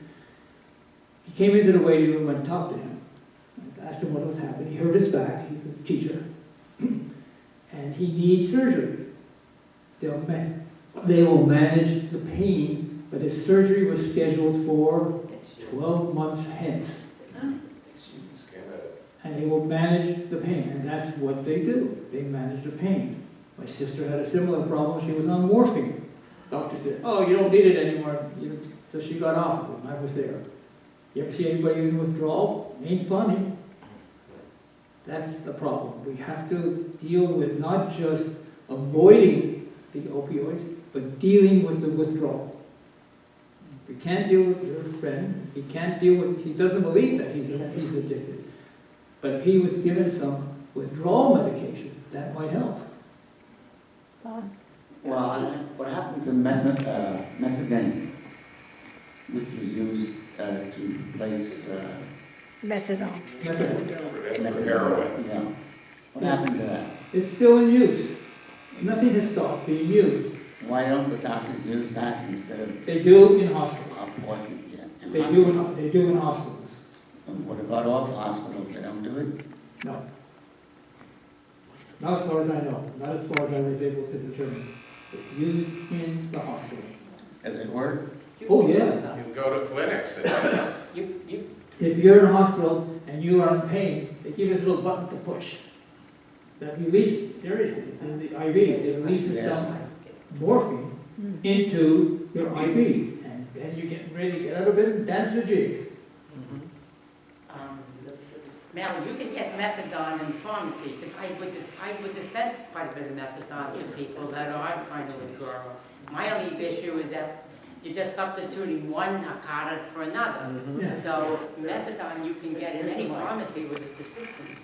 He came into the waiting room and talked to him. I asked him what was happening. He hurt his back. He's his teacher. And he needs surgery. They will manage the pain, but his surgery was scheduled for 12 months hence. And they will manage the pain, and that's what they do. They manage the pain. My sister had a similar problem. She was on morphine. Doctor said, "Oh, you don't need it anymore." So she got off of it, and I was there. You ever see anybody in withdrawal? Ain't funny. That's the problem. We have to deal with not just avoiding the opioids, but dealing with the withdrawal. We can't deal with your friend. He doesn't believe that he's addicted. But if he was given some withdrawal medication, that might help. Well, what happened to methadone, which was used to replace Methadone. Heroin. Yeah. What happened to that? It's still in use. Nothing has stopped being used. Why don't the doctors use that instead of They do in hospitals. poison? Yeah. They do in hospitals. What about off hospitals, they don't do it? No. Not as far as I know, not as far as I was able to determine. It's used in the hospital. Does it work? Oh, yeah. You go to clinics and If you're in a hospital and you are in pain, they give us a little button to push. That releases, seriously, it's in the IV, it releases some morphine into your IV. And then you're getting ready to get out of it and dance the jig. Mel, you can get methadone in the pharmacy, because I would dispense quite a bit of methadone to people that are trying to withdraw. My only issue is that you're just substituting one narcotic for another. Yeah. So methadone you can get in any pharmacy with a prescription.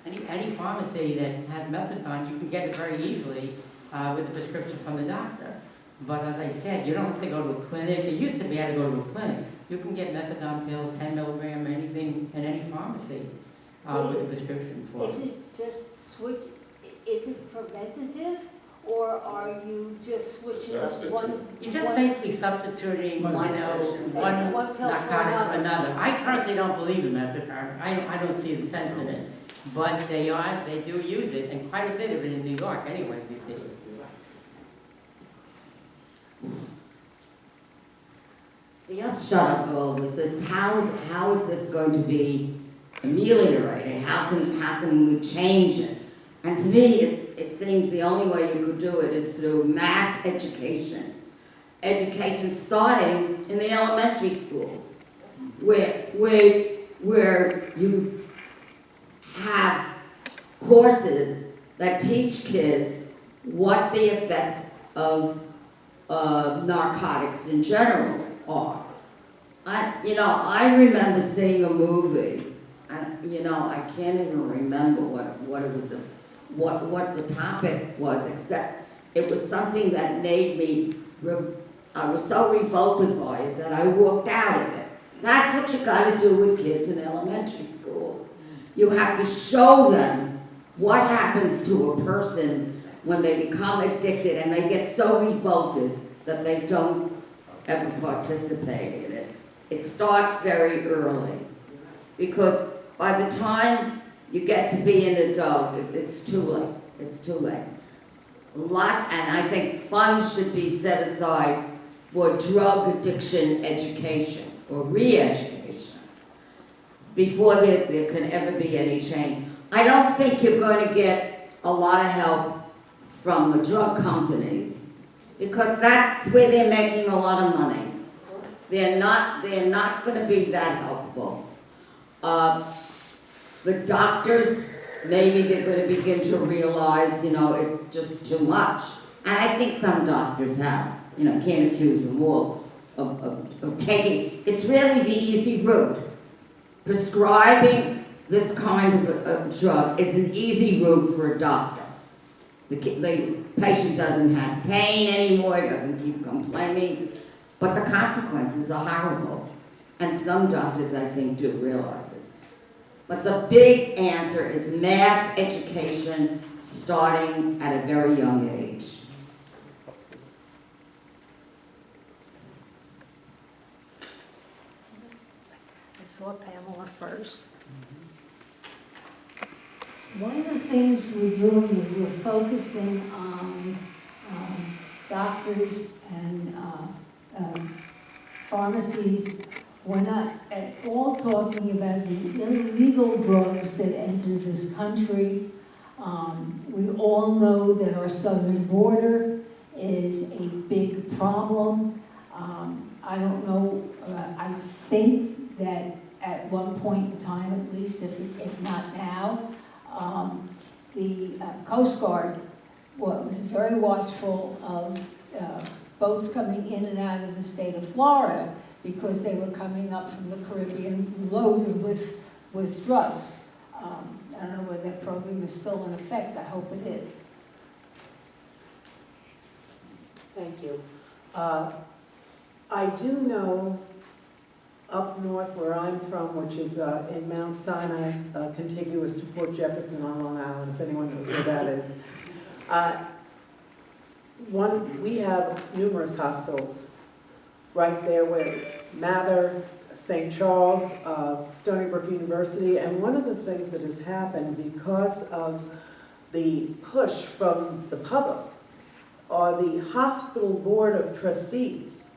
Any pharmacy that has methadone, you can get it very easily with a prescription from the doctor. But as I said, you don't have to go to a clinic. It used to be I had to go to a clinic. You can get methadone pills, 10 milligram, anything in any pharmacy with a prescription for. Is it just switch, is it preventative, or are you just switching up one? You're just basically substituting, one one pill for narcotic for another. another. I personally don't believe in methadone. I don't see the sense in it. But they do use it, and quite a bit of it in New York anyway, we see. The upshot of all this is how is this going to be ameliorated? How can we change it? And to me, it seems the only way you could do it is through mass education. Education starting in the elementary school, where you have courses that teach kids what the effect of narcotics in general are. I remember seeing a movie, and I can't even remember what it was, what the topic was, except it was something that made me. I was so revolted by it that I walked out of it. That's what you got to do with kids in elementary school. You have to show them what happens to a person when they become addicted and they get so revolted that they don't ever participate in it. It starts very early, because by the time you get to be an adult, it's too late. It's too late. And I think funds should be set aside for drug addiction education or re-education before there can ever be any change. I don't think you're going to get a lot of help from the drug companies, because that's where they're making a lot of money. They're not going to be that helpful. The doctors, maybe they're going to begin to realize, it's just too much. And I think some doctors have, can't accuse them all of taking, it's really the easy route. Prescribing this kind of drug is an easy route for a doctor. The patient doesn't have pain anymore, doesn't keep complaining, but the consequences are horrible. And some doctors, I think, do realize it. But the big answer is mass education starting at a very young age. I saw Pamela first. One of the things we're doing is we're focusing on doctors and pharmacies. We're not at all talking about the illegal drugs that enter this country. We all know that our southern border is a big problem. I don't know, I think that at one point in time, at least, if not now, the Coast Guard was very watchful of boats coming in and out of the state of Florida, because they were coming up from the Caribbean loaded with drugs. I don't know whether that program is still in effect. I hope it is. Thank you. I do know up north where I'm from, which is in Mount Sinai, contiguous to Port Jefferson on Long Island, if anyone knows where that is. We have numerous hospitals right there where it's Mather, St. Charles, Stony Brook University, and one of the things that has happened because of the push from the public, or the hospital board of trustees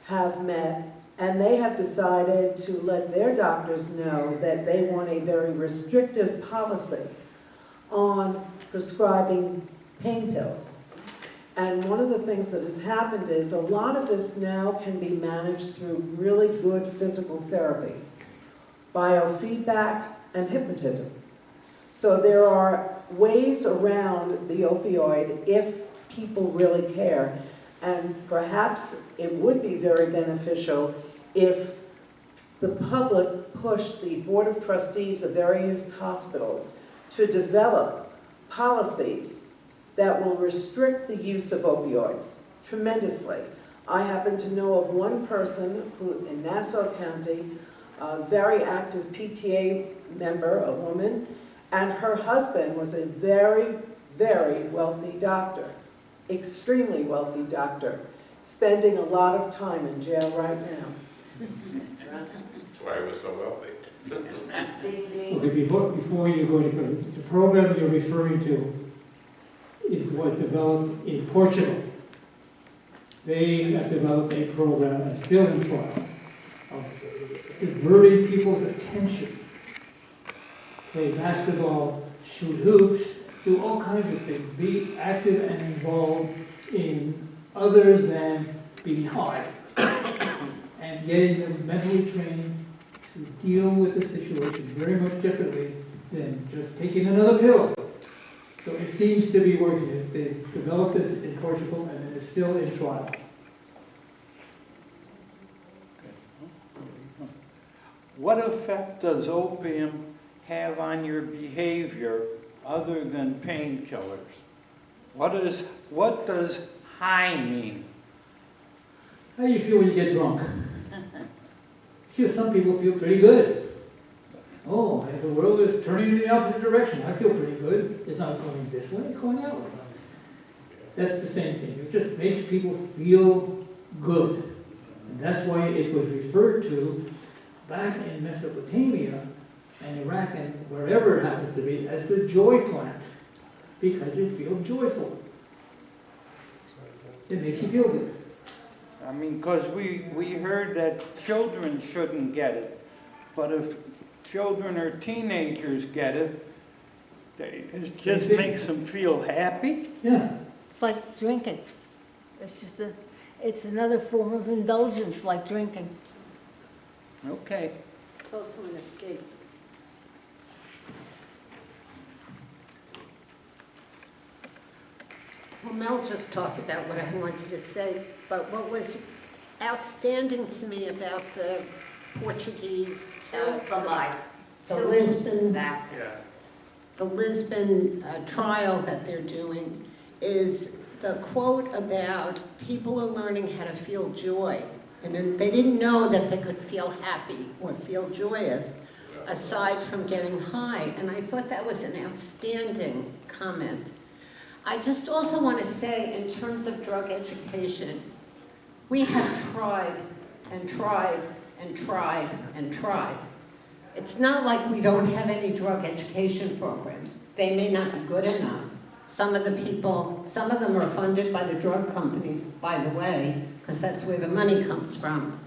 have met, and they have decided to let their doctors know that they want a very restrictive policy on prescribing pain pills. And one of the things that has happened is a lot of this now can be managed through really good physical therapy, biofeedback, and hypnotism. So there are ways around the opioid if people really care. And perhaps it would be very beneficial if the public pushed the Board of Trustees of various hospitals to develop policies that will restrict the use of opioids tremendously. I happen to know of one person who, in Nassau County, a very active PTA member, a woman, and her husband was a very, very wealthy doctor, extremely wealthy doctor, spending a lot of time in jail right now. That's why I was so wealthy. Okay, before you go any further, the program you're referring to was developed in Portugal. They have developed a program, and still in trial, of diverting people's attention. Play basketball, shoot hoops, do all kinds of things, be active and involved in other than being high, and getting them mentally trained to deal with the situation very much differently than just taking another pill. So it seems to be working. They've developed this in Portugal and it is still in trial. What effect does opium have on your behavior other than painkillers? What does high mean? How do you feel when you get drunk? Some people feel pretty good. Oh, and the world is turning in the opposite direction. I feel pretty good. It's not going this way, it's going that way. That's the same thing. It just makes people feel good. And that's why it was referred to back in Mesopotamia and Iraq and wherever it happens to be as the joy plant, because you feel joyful. It makes you feel good. I mean, because we heard that children shouldn't get it, but if children or teenagers get it, it just makes them feel happy. Yeah. It's like drinking. It's another form of indulgence, like drinking. Okay. It's also an escape. Well, Mel just talked about what I wanted to say, but what was outstanding to me about the Portuguese, the Lisbon trial that they're doing is the quote about people are learning how to feel joy. And then they didn't know that they could feel happy or feel joyous aside from getting high. And I thought that was an outstanding comment. I just also want to say, in terms of drug education, we have tried and tried and tried and tried. It's not like we don't have any drug education programs. They may not be good enough. Some of them are funded by the drug companies, by the way, because that's where the money comes from.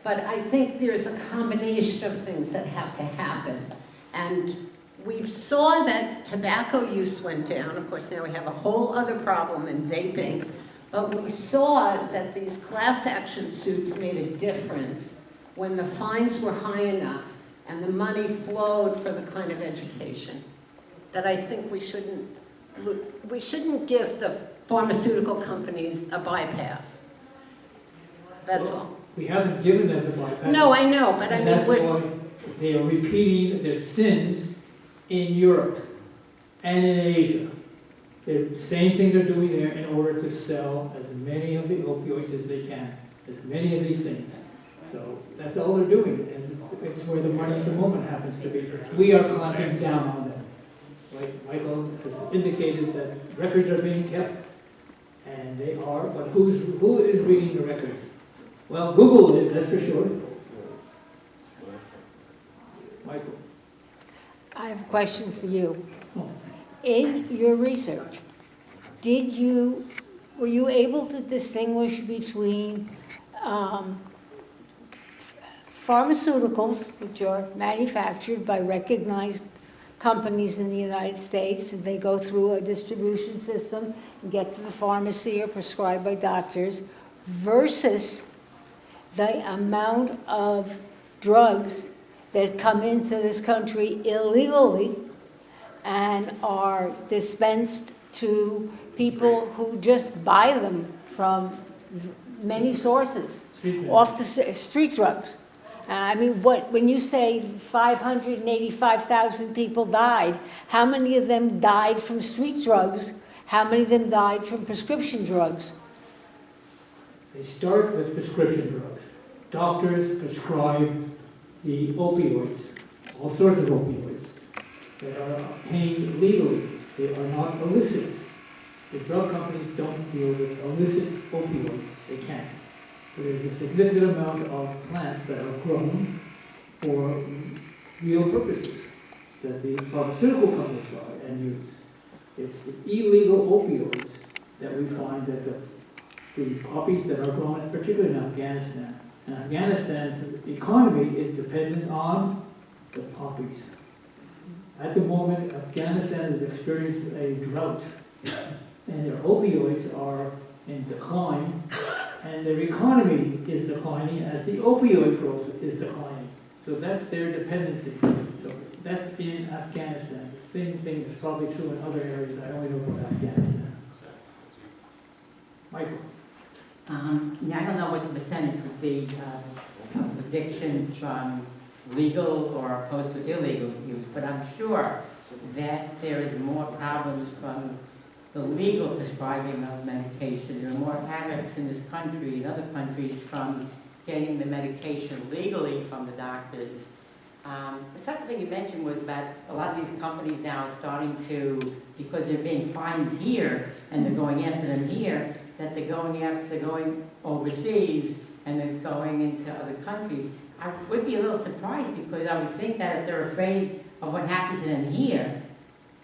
But I think there's a combination of things that have to happen. And we saw that tobacco use went down. Of course, now we have a whole other problem in vaping. But we saw that these class action suits made a difference when the fines were high enough and the money flowed for the kind of education that I think we shouldn't give the pharmaceutical companies a bypass. That's all. We haven't given them the bypass. No, I know, but I mean, that's why they are repeating their sins in Europe and in Asia. The same thing they're doing there in order to sell as many of the opioids as they can, as many of these things. So that's all they're doing, and it's where the money at the moment happens to be. We are clamping down on them. Like Michael has indicated that records are being kept, and they are, but who is reading the records? Well, Google is, that's for sure. have a question for you. In your research, were you able to distinguish between pharmaceuticals, which are manufactured by recognized companies in the United States, and they go through a distribution system and get to the pharmacy or prescribed by doctors, versus the amount of drugs that come into this country illegally and are dispensed to people who just buy them from many sources, off the street drugs. I mean, when you say 585,000 people died, how many of them died from street drugs? How many of them died from prescription drugs? They start with prescription drugs. Doctors prescribe the opioids, all sorts of opioids, that are obtained legally. They are not illicit. The drug companies don't deal with illicit opioids. They can't. But there's a significant amount of plants that are grown for real purposes that the pharmaceutical companies buy and use. It's the illegal opioids that we find that the poppies that are grown, particularly in Afghanistan. And Afghanistan's economy is dependent on the poppies. At the moment, Afghanistan has experienced a drought, and their opioids are in decline, and their economy is declining as the opioid growth is declining. So that's their dependency. So that's in Afghanistan. The same thing is probably true in other areas. I only know about Afghanistan. Michael. Yeah, I don't know what the percentage would be of addiction from legal or opposed to illegal use, but I'm sure that there is more problems from the legal prescribing of medication. There are more addicts in this country and other countries from getting the medication legally from the doctors. The second thing you mentioned was that a lot of these companies now are starting to, because they're being fined here and they're going after them here, that they're going overseas and they're going into other countries. I would be a little surprised because I would think that if they're afraid of what happened to them here,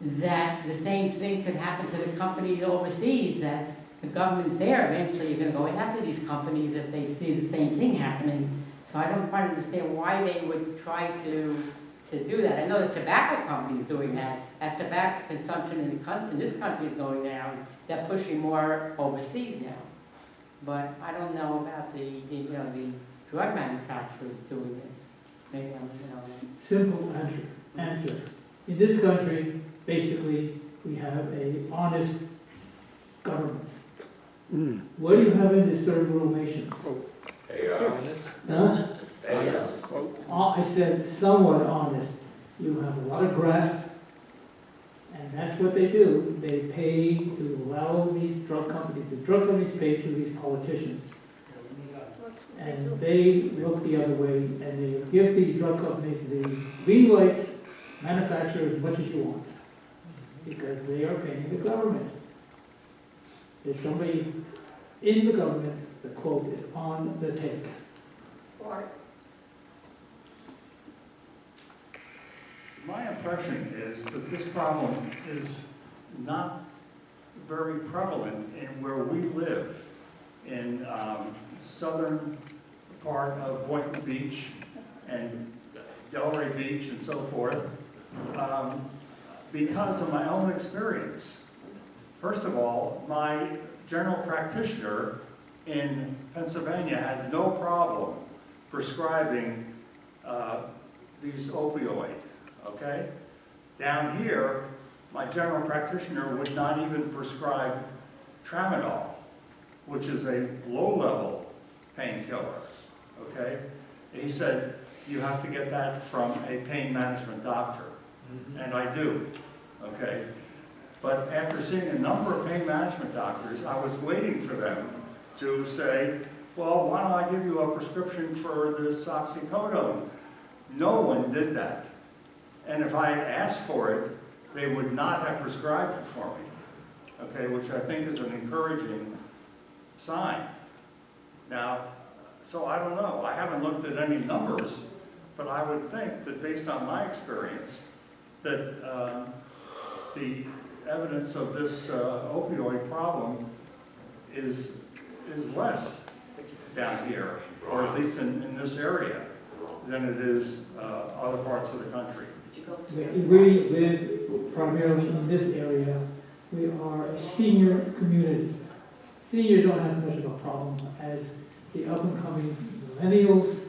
that the same thing could happen to the companies overseas, that the government's there, eventually you're going to go after these companies if they see the same thing happening. So I don't quite understand why they would try to do that. I know the tobacco company's doing that. As tobacco consumption in this country is going down, they're pushing more overseas now. But I don't know about the drug manufacturers doing this. Maybe I'm, Simple answer. In this country, basically, we have an honest government. What do you have in the third world nations? Huh? I said somewhat honest. You have a lot of graft, and that's what they do. They pay to allow these drug companies. The drug companies pay to these politicians. And they look the other way, and they give these drug companies the green light, manufacture as much as you want, because they are paying the government. There's somebody in the government, the quote is on the tape. My impression is that this problem is not very prevalent in where we live, in southern part of Boynton Beach and Delray Beach and so forth, because of my own experience. First of all, my general practitioner in Pennsylvania had no problem prescribing these opioids. Okay? Down here, my general practitioner would not even prescribe Tramadol, which is a low-level painkiller. Okay? He said, you have to get that from a pain management doctor. And I do. Okay? But after seeing a number of pain management doctors, I was waiting for them to say, well, why don't I give you a prescription for this oxycodone? No one did that. And if I had asked for it, they would not have prescribed it for me, okay, which I think is an encouraging sign. Now, so I don't know. I haven't looked at any numbers, but I would think that based on my experience, that the evidence of this opioid problem is less down here, or at least in this area, than it is other parts of the country. We live primarily in this area. We are a senior community. Seniors don't have much of a problem as the up-and-coming millennials.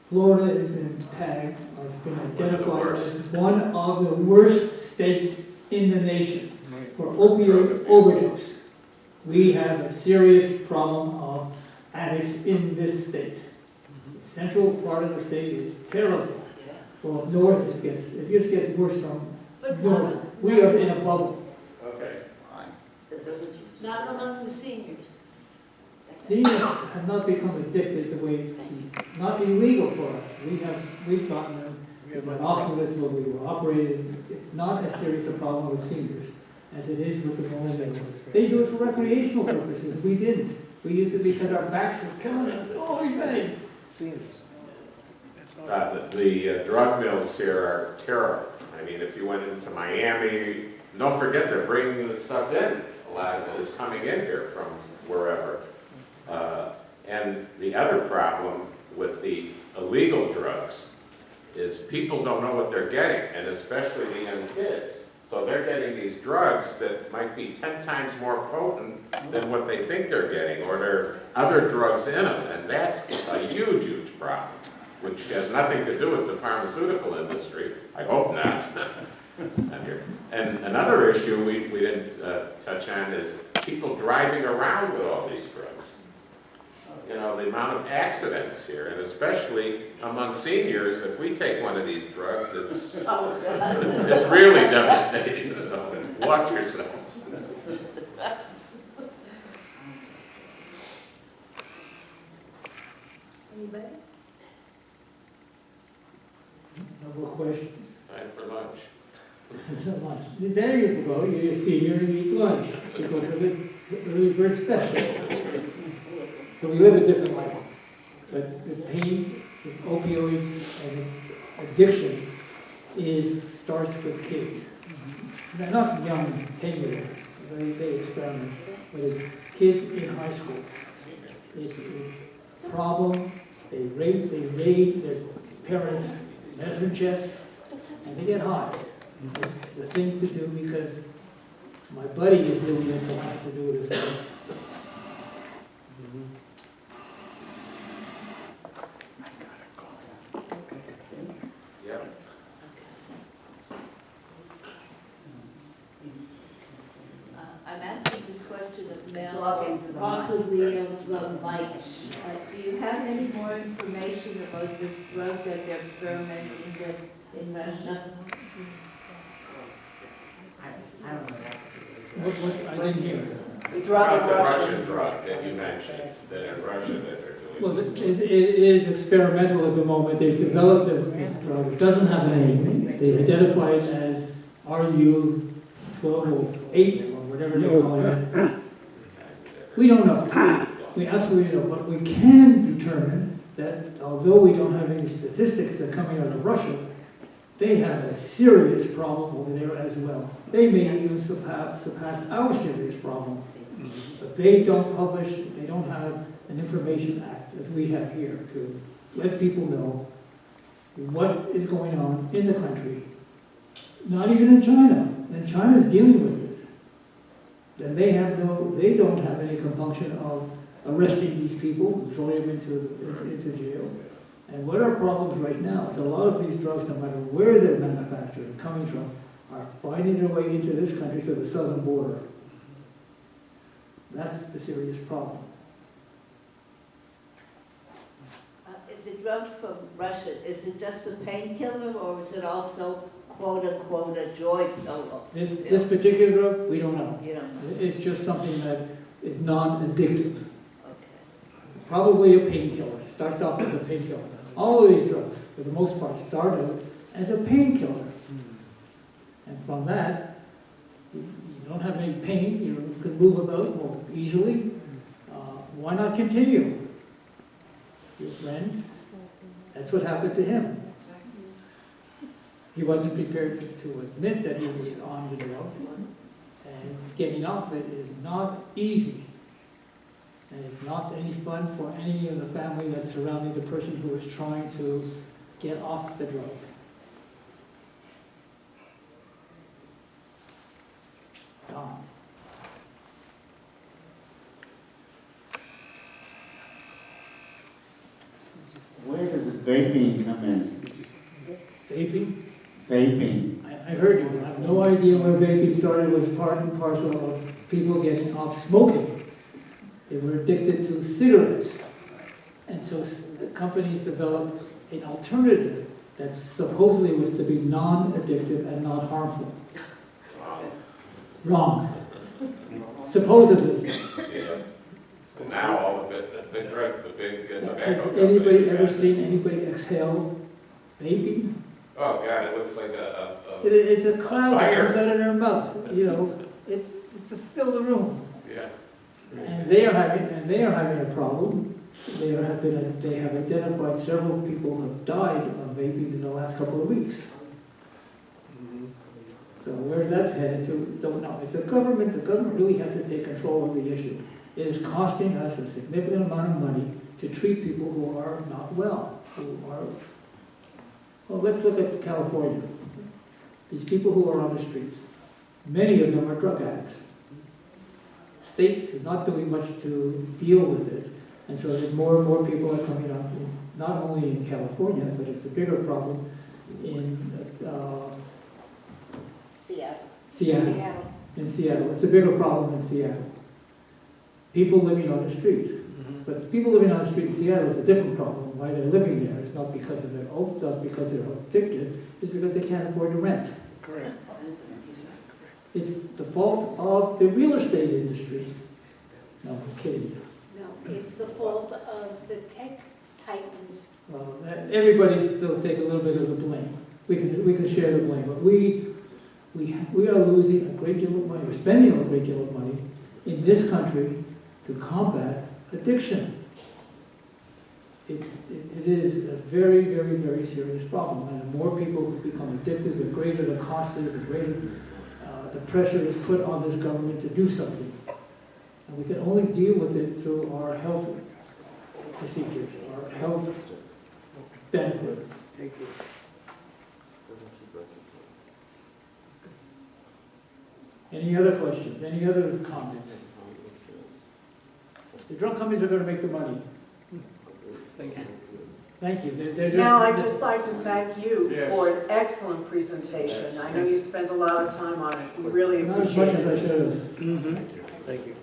Florida has been tagged, or has been identified as one of the worst states in the nation for opioid overdose. We have a serious problem of addicts in this state. The central part of the state is terrible. Well, north it just gets worse from north. We are in a bubble. Okay. Not among the seniors. Seniors have not become addicted the way it's not illegal for us. We've gotten them, we got off of it where we were operating. It's not as serious a problem with seniors as it is with the millennials. They do it for recreational purposes. We didn't. We used it because our backs were killing us. Oh, we ready. The drug mills here are terrible. I mean, if you went into Miami, don't forget they're bringing the stuff in. A lot of it is coming in here from wherever. And the other problem with the illegal drugs is people don't know what they're getting, and especially the young kids. So they're getting these drugs that might be 10 times more potent than what they think they're getting, or there are other drugs in them, and that's a huge, huge problem, which has nothing to do with the pharmaceutical industry. I hope not. And another issue we didn't touch on is people driving around with all these drugs. You know, the amount of accidents here, and especially among seniors, if we take one of these drugs, it's really devastating, so watch yourself. Anybody? No more questions. Time for lunch. So much. There you go. You're a senior and you eat lunch. You go for the early bird special. So we live a different life. But the pain with opioids and addiction starts with kids. They're not young 10-year-olds. They experiment. But it's kids in high school. It's a problem. They raid their parents' medicine chest and they get high. It's the thing to do because my buddy is doing it, so I have to do it as well. Yep. I'm asking this question of Mel, Plug into the possibly of Mike. Do you have any more information about this drug that they're experimenting with in Russia? I don't know that. I didn't hear. The drug in The Russia. Russian drug that you mentioned, that in Russia that they're doing. Well, it is experimental at the moment. They've developed this drug. It doesn't have a name. They identify it as RU-1208 or whatever they're calling it. We don't know. We absolutely don't. But we can determine that although we don't have any statistics that are coming out of Russia, they have a serious problem over there as well. They may even surpass our serious problem. But they don't publish, they don't have an information act as we have here to let people know what is going on in the country. Not even in China. And China's dealing with it. Then they don't have any compunction of arresting these people and throwing them into jail. And what our problems right now is a lot of these drugs, no matter where they're manufactured and coming from, are finding their way into this country through the southern border. That's the serious problem. The drug from Russia, is it just a painkiller or is it also quote unquote a joy pill? This particular drug, we don't know. You don't know. It's just something that is non-addictive. Okay. Probably a painkiller. Starts off as a painkiller. All of these drugs, for the most part, start out as a painkiller. And from that, you don't have any pain, you can move about more easily. Why not continue? Your friend, that's what happened to him. He wasn't prepared to admit that he was on the drug, and getting off it is not easy. And it's not any fun for any of the family that's surrounding the person who is trying to get off the drug. Don. Where does vaping come in? Vaping? Vaping. I heard you. I have no idea where vaping started. It was part and parcel of people getting off smoking. They were addicted to cigarettes. And so the companies developed an alternative that supposedly was to be non-addictive and not harmful. Wrong. Supposedly. Yeah. So now all the big tobacco Has companies anybody have ever it. seen anybody exhale vaping? Oh, God, it looks like It's a cloud that fire. comes out of their mouth, you know, it's to fill the room. Yeah. And they are having a problem. They have identified several people who have died of vaping in the last couple of weeks. So where that's headed to, don't know. It's the government really has to take control of the issue. It is costing us a significant amount of money to treat people who are not well, well, let's look at California. These people who are on the streets, many of them are drug addicts. State is not doing much to deal with it, and so there's more and more people are coming out, not only in California, but it's a bigger problem in Seattle. In Seattle. It's a bigger problem in Seattle. People living on the street. But people living on the street in Seattle is a different problem. Why they're living there, it's not because of not because they're addicted, it's because they can't afford the rent. Correct. It's the fault of the real estate industry. No, I'm kidding you. No, it's the fault of the tech titans. Well, everybody still take a little bit of the blame. We can share the blame, but we are losing a great deal of money. We're spending a great deal of money in this country to combat addiction. It is a very, very, very serious problem. And the more people who become addicted, the greater the cost is, the greater the pressure is put on this government to do something. And we can only deal with it through our health procedures, our health benefits. Thank you. Any other questions? Any other comments? The drug companies are going to make the money. Thank you. Thank you. They're just, Now, I'd just like to thank you Yes. for an excellent presentation. I know you spent a lot of time on it. We really not as much appreciate as I it. should have. Thank you. Thank you.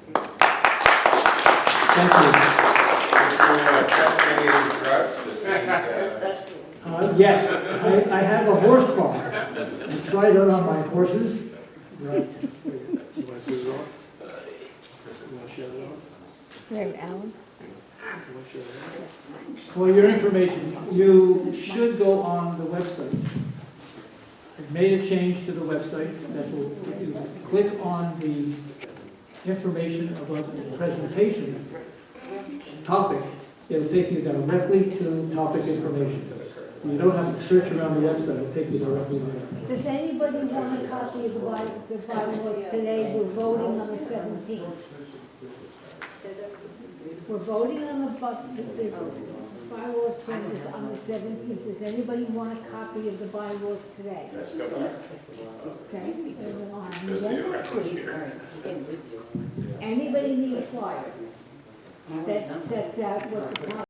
Testing any drugs to see, Yes, I have a horse farm. I tried it on my horses. Right. Alan? For your information, you should go on the website. I've made a change to the website that will, if you click on the information about the presentation topic, it'll take you directly to topic information. So you don't have to search around the website, it'll take you directly there. Does anybody want a copy of the bylaws today? We're voting on the 17th. We're voting on the bylaws changes on the 17th. Does anybody want a copy of the bylaws today? let's go back. Okay, and on Because then the next reference week. here. Anybody need a flyer that sets out what the